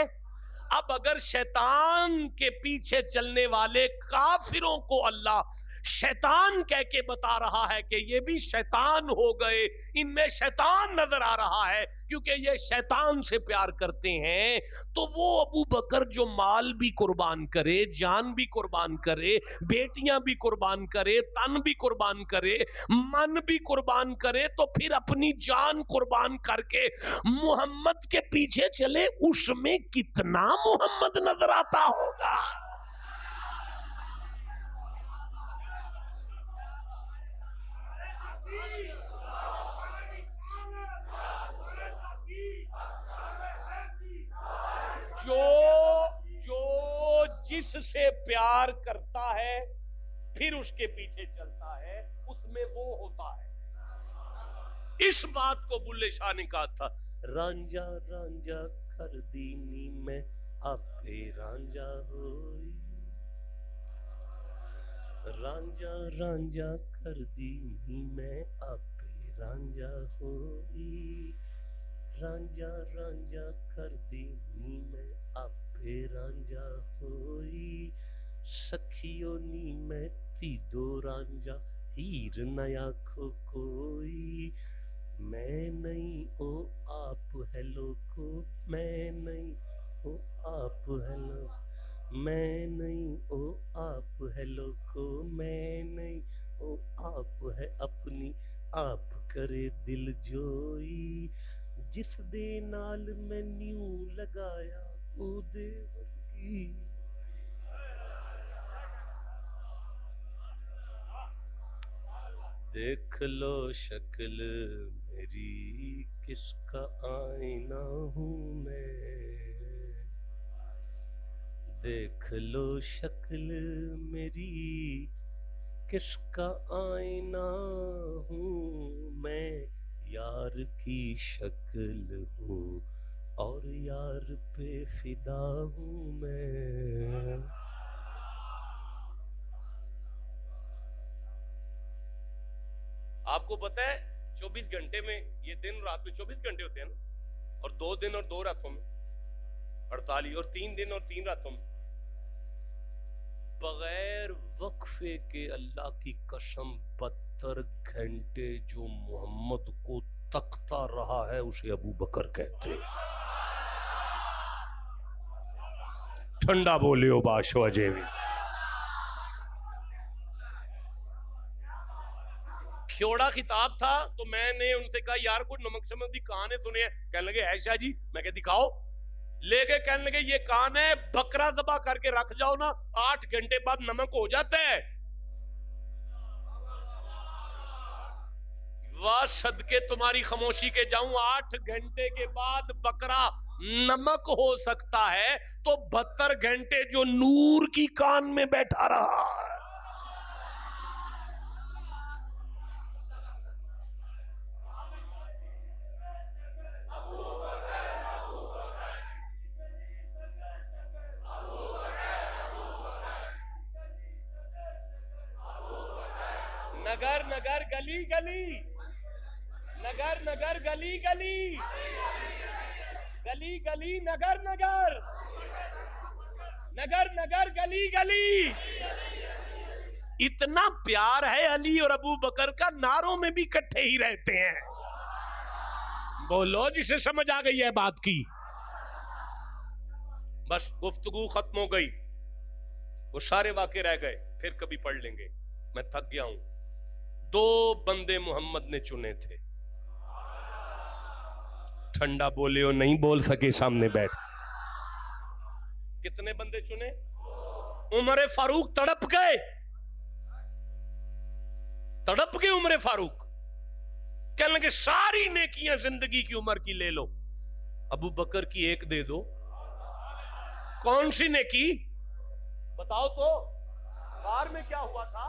اب اگر شیطان کے پیچھے چلنے والے کافروں کو اللہ شیطان کہہ کے بتا رہا ہے کہ یہ بھی شیطان ہو گئے, ان میں شیطان نظر آ رہا ہے کیونکہ یہ شیطان سے پیار کرتے ہیں, تو وہ ابو بکر جو مال بھی قربان کرے, جان بھی قربان کرے, بیٹیاں بھی قربان کرے, تن بھی قربان کرے, من بھی قربان کرے, تو پھر اپنی جان قربان کر کے محمد کے پیچھے چلے, اس میں کتنا محمد نظر آتا ہوگا. جو جس سے پیار کرتا ہے پھر اس کے پیچھے چلتا ہے اس میں وہ ہوتا ہے. اس بات کو بلے شاہ نے کہا تھا, رانجا رانجا کر دینی میں آپے رانجا ہوئی, رانجا رانجا کر دینی میں آپے رانجا ہوئی, رانجا رانجا کر دینی میں آپے رانجا ہوئی, سکھیوں نی میں تی دو رانجا ہیر نیا کھو کوئی, میں نہیں او آپ ہے لوگو, میں نہیں او آپ ہے لوگو, میں نہیں او آپ ہے لوگو, میں نہیں او آپ ہے اپنی آپ کرے دل جوئی, جس دے نال میں نیوں لگایا او دے ورگی. دیکھ لو شکل میری کس کا آئینہ ہوں میں, دیکھ لو شکل میری کس کا آئینہ ہوں میں, یار کی شکل ہوں اور یار پہ فدا ہوں میں. آپ کو پتہ ہے 24 گھنٹے میں, یہ دن رات میں 24 گھنٹے ہوتے ہیں نا, اور 2 دن اور 2 راتوں میں 48, اور 3 دن اور 3 راتوں میں, بغیر وقفے کے اللہ کی قسم 72 گھنٹے جو محمد کو تکتا رہا ہے اسے ابو بکر کہتے ہیں. ٹھنڈا بولے ہو باشو اجے بھی. کھیوڑا خطاب تھا تو میں نے ان سے کہا یار کوئی نمک شمک دی کہانے سنے ہیں, کہنے لگے ہے شاہ جی, میں کہ دکھاؤ, لے کے کہنے لگے یہ کان ہے, بکرا ذبح کر کے رکھ جاؤ نا 8 گھنٹے بعد نمک ہو جاتا ہے. واہ صدقے تمہاری خاموشی کے جاؤں, 8 گھنٹے کے بعد بکرا نمک ہو سکتا ہے تو 72 گھنٹے جو نور کی کان میں بیٹھا رہا. نگر نگر گلی گلی, نگر نگر گلی گلی, گلی گلی نگر نگر, نگر نگر گلی گلی. اتنا پیار ہے علی اور ابو بکر کا, ناروں میں بھی کٹھے ہی رہتے ہیں. بولو جسے سمجھ آ گئی ہے بات کی. بس گفتگو ختم ہو گئی, وہ سارے واقعے رہ گئے, پھر کبھی پڑھ لیں گے, میں تھک گیا ہوں. 2 بندے محمد نے چنے تھے. ٹھنڈا بولے ہو نہیں بول سکے سامنے بیٹھ. کتنے بندے چنے؟ عمر فاروق تڑپ گئے, تڑپ گئے عمر فاروق, کہنے لگے ساری نیکیاں زندگی کی عمر کی لے لو, ابو بکر کی ایک دے دو. کون سی نیکی بتاؤ تو, بار میں کیا ہوا تھا؟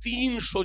300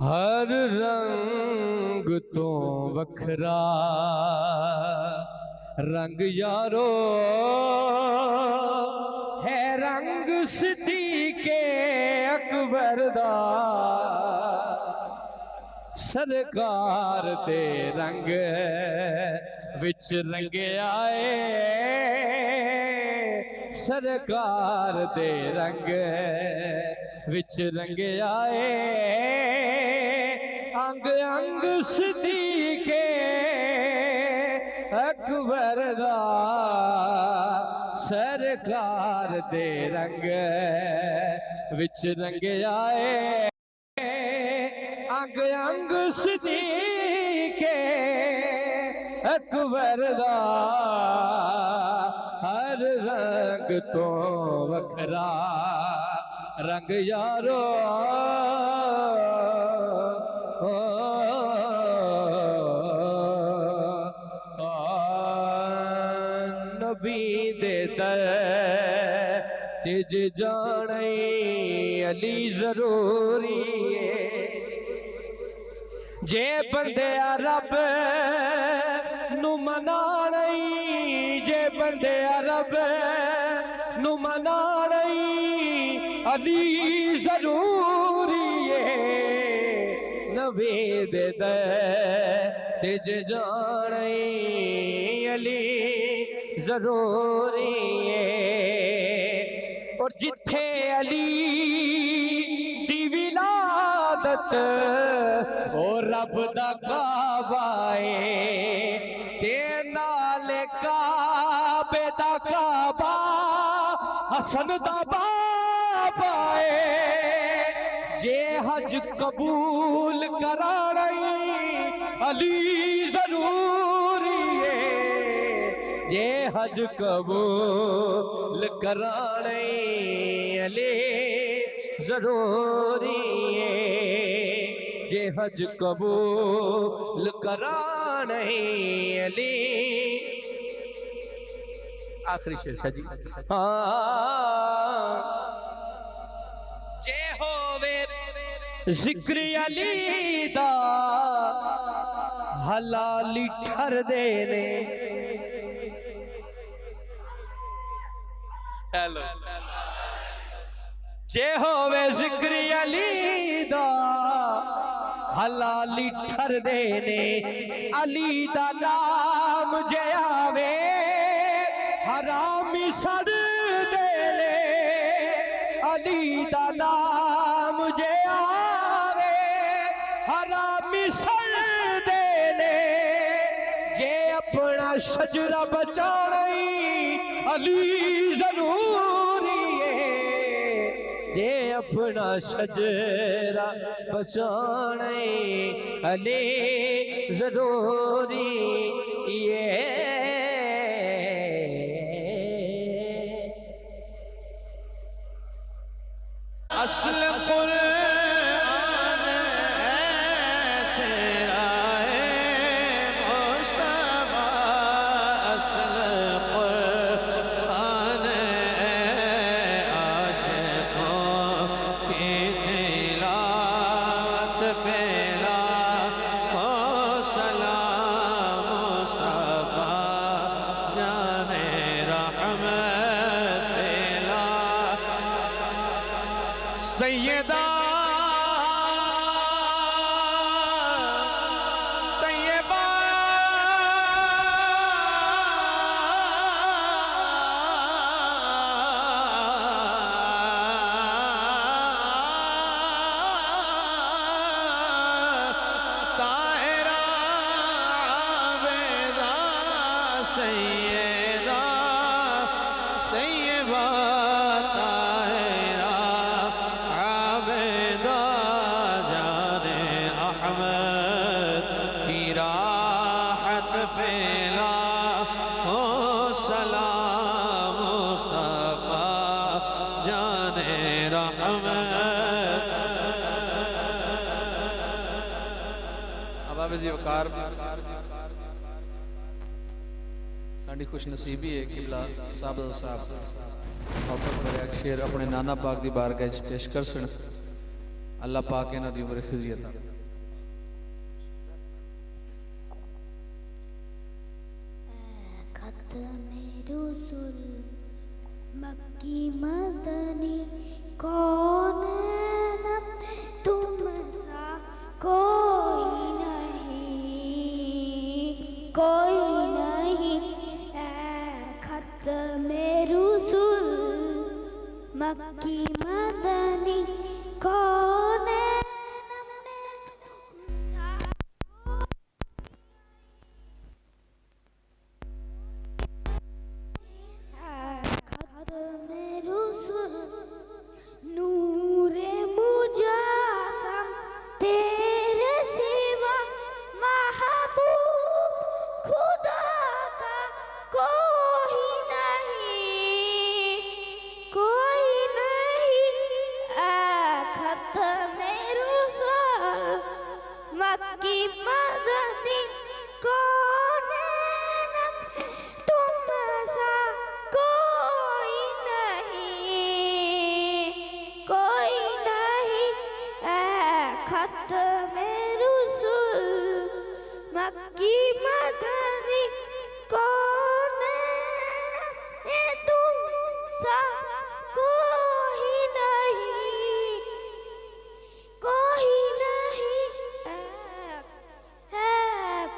ہر رنگ تو وکھرا رنگ یارو ہے رنگ صدیق اکبر دا سرکار دے رنگ وچ رنگ آئے سرکار دے رنگ وچ رنگ آئے انگ انگ صدیق اکبر دا سرکار دے رنگ وچ رنگ آئے انگ انگ صدیق اکبر دا ہر رنگ تو وکھرا رنگ یارو نبی دے در تج جانے علی ضروری ہے جے بندے رب نو منائی جے بندے رب نو منائی علی ضروری ہے نبی دے تج جانے علی ضروری ہے اور جتھے علی دی ولادت اور رب دا کعبہ تے نال کعبے دا کعبہ حسن دا بابا جے حج قبول کرانی علی ضروری ہے جے حج قبول کرانی علی ضروری ہے جے حج قبول کرانی علی آخری شعر سجی جے ہووے ذکر علی دا حلالی ٹھر دینے جے ہووے ذکر علی دا حلالی ٹھر دینے علی دا نام جے آوے حرامی سڑ دینے علی دا نام جے آوے حرامی سڑ دینے جے اپنا شجرہ بچانے علی ضروری ہے جے اپنا شجرہ بچانے علی ضروری ہے اصل قرآن چہرائے مصطفیٰ اصل قرآن عاشقوں کی تلاوت پہلا ہو سلام مصطفیٰ جان رحمت پہلا سیدہ طیبہ طاہرہ عابدہ سیدہ طیبہ ساڈی خوش نصیبی ہے قبلہ صاحب محبت بھرا ایک شعر اپنے نانا پاک دی بارگاہ وچ پیش کرسن. اللہ پاک انہاں دی عمر خزی عطا. ختم رسول مکی مدنی کون ہے تم سا کوئی نہیں اے ختم رسول مکی مدنی کون ہے نور مجسم تیرے سوا محبوب خدا کا کوئی نہیں اے ختم رسول مکی مدنی کون ہے تم سا کوئی نہیں اے ختم رسول مکی مدنی کون ہے تم سا کوئی نہیں اے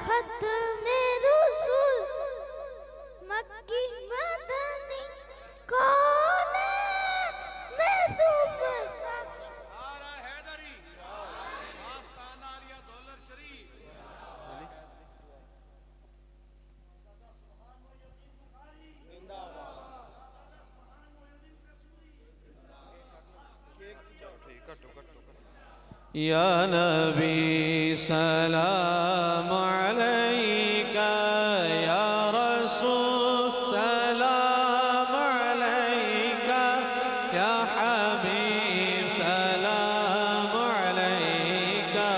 ختم رسول مکی مدنی کون ہے میں تم سا یا نبی سلام علیکہ یا رسول سلام علیکہ یا حبیب سلام علیکہ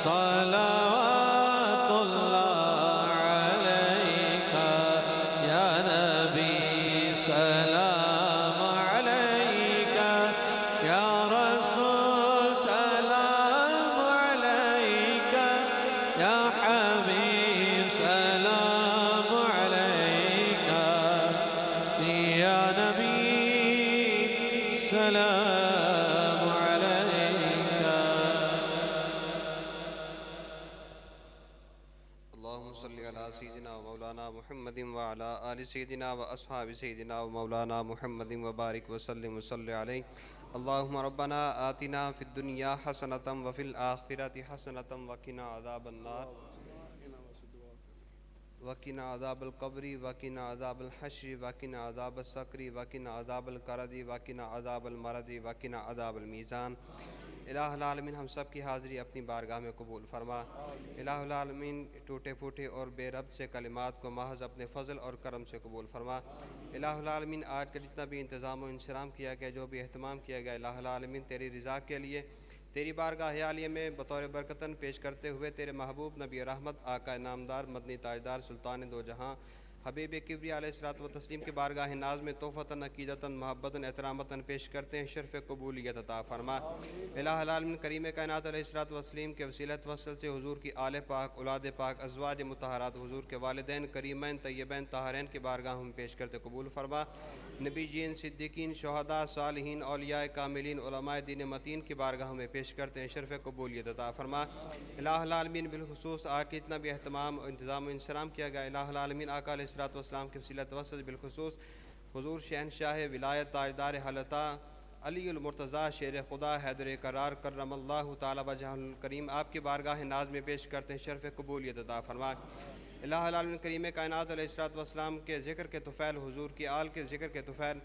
صلوات اللہ علیکہ یا نبی سلام علیکہ یا رسول السلام عليك. اللهم صل على سيدنا ومولانا محمد وعلى آل سيدنا وأصحاب سيدنا ومولانا محمد وبارك وسلم وصل عليه. اللهم ربنا آتنا في الدنيا حسنة وفي الآخرة حسنة وقنا عذاب النار وقنا عذاب القبر وقنا عذاب الحشر وقنا عذاب السقر وقنا عذاب القرد وقنا عذاب المرض وقنا عذاب المیزان. الہ العالمین ہم سب کی حاضری اپنی بارگاہ میں قبول فرما. الہ العالمین ٹوٹے پھوٹے اور بے ربط سے کلمات کو محض اپنے فضل اور کرم سے قبول فرما. الہ العالمین آج کا جتنا بھی انتظام و انصرام کیا گیا، جو بھی اہتمام کیا گیا، الہ العالمین تیری رضا کے لیے تیری بارگاہ عالیہ میں بطور برکتاً پیش کرتے ہوئے تیرے محبوب نبی رحمت آقا نامدار مدنی تاجدار سلطان دو جہاں حبیب کبریا علیہ الصلوۃ والتسلیم کی بارگاہ ناز میں توفتاً عقیدتاً محبتاً احترامتاً پیش کرتے ہیں. شرف قبولیت عطا فرما. الہ العالمین کریم کائنات علیہ الصلوۃ والتسلیم کے وسیلہ توسل سے حضور کی آل پاک، اولاد پاک، ازواج مطہرات، حضور کے والدین کریمین طیبین طاہرین کی بارگاہ میں پیش کرتے قبول فرما. نبی جین، صدیقین، شہداء، صالحین، اولیاء کاملین، علماء دین متین کی بارگاہ میں پیش کرتے ہیں. شرف قبولیت عطا فرما. الہ العالمین بالخصوص آج کے اتنا بھی اہتمام انتظام و انصرام کیا گیا، الہ العالمین آقا علیہ الصلوۃ والسلام کے وسیلہ توسل بالخصوص حضور شہنشاہ ولایت تاجدار حلطہ علی المرتضیٰ شیر خدا حیدر قرار کرم اللہ تعالی وجہ الکریم آپ کی بارگاہ ناز میں پیش کرتے ہیں. شرف قبولیت عطا فرما. الہ العالمین کریم کائنات علیہ الصلوۃ والسلام کے ذکر کے طفیل، حضور کی آل کے ذکر کے طفیل،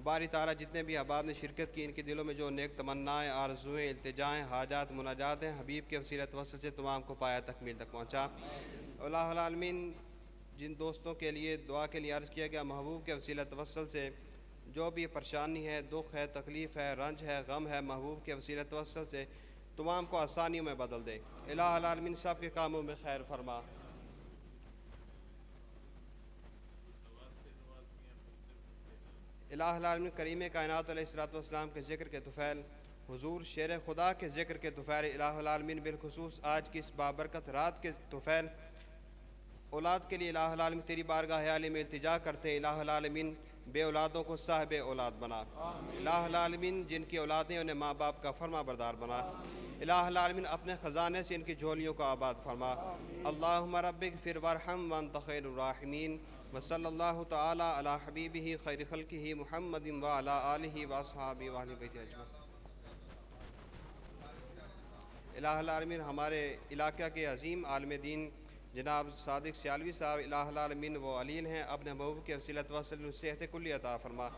باری تعالیٰ جتنے بھی احباب نے شرکت کی، ان کے دلوں میں جو نیک تمنائیں، آرزویں، التجائیں، حاجات، مناجات ہیں، حبیب کے وسیلہ توسل سے تمام کو پایا تکمیل تک پہنچا. الہ العالمین جن دوستوں کے لیے دعا کے لیے عرض کیا گیا، محبوب کے وسیلہ توسل سے جو بھی پریشانی ہے، دکھ ہے، تکلیف ہے، رنج ہے، غم ہے، محبوب کے وسیلہ توسل سے تمام کو آسانیوں میں بدل دے. الہ العالمین سب کے کاموں میں خیر فرما. الہ العالمین کریم کائنات علیہ الصلوۃ والسلام کے ذکر کے طفیل حضور شیر خدا کے ذکر کے طفیل الہ العالمین بالخصوص آج کی اس بابرکت رات کے طفیل اولاد کے لیے الہ العالمین تیری بارگاہ عالی میں التجا کرتے ہیں الہ العالمین بے اولادوں کو صاحب اولاد بنا الہ العالمین جن کی اولادیں انہیں ماں باپ کا فرما بردار بنا الہ العالمین اپنے خزانے سے ان کی جھولیوں کو آباد فرما اللہم رب اغفر وارحم وانت خیر الراحمین وصلی اللہ تعالی علی حبیبہ خیر خلقہ محمد وعلی آلہ واصحابہ واہل بیتہ اجمعین۔ الہ العالمین ہمارے علاقہ کے عظیم عالم دین جناب صادق سیالوی صاحب الہ العالمین وہ علیل ہیں، اپنے محبوب کے وسیلت وصل صحت کلی عطا فرما،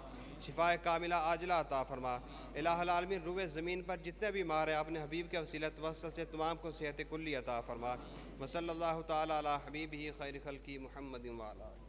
شفاء کاملہ عاجلہ عطا فرما۔ الہ العالمین روئے زمین پر جتنے بھی مار ہیں اپنے حبیب کے وسیلت وصل سے تمام کو صحت کلی عطا فرما۔ وصلی اللہ تعالی علی حبیبہ خیر خلقہ محمد وعلی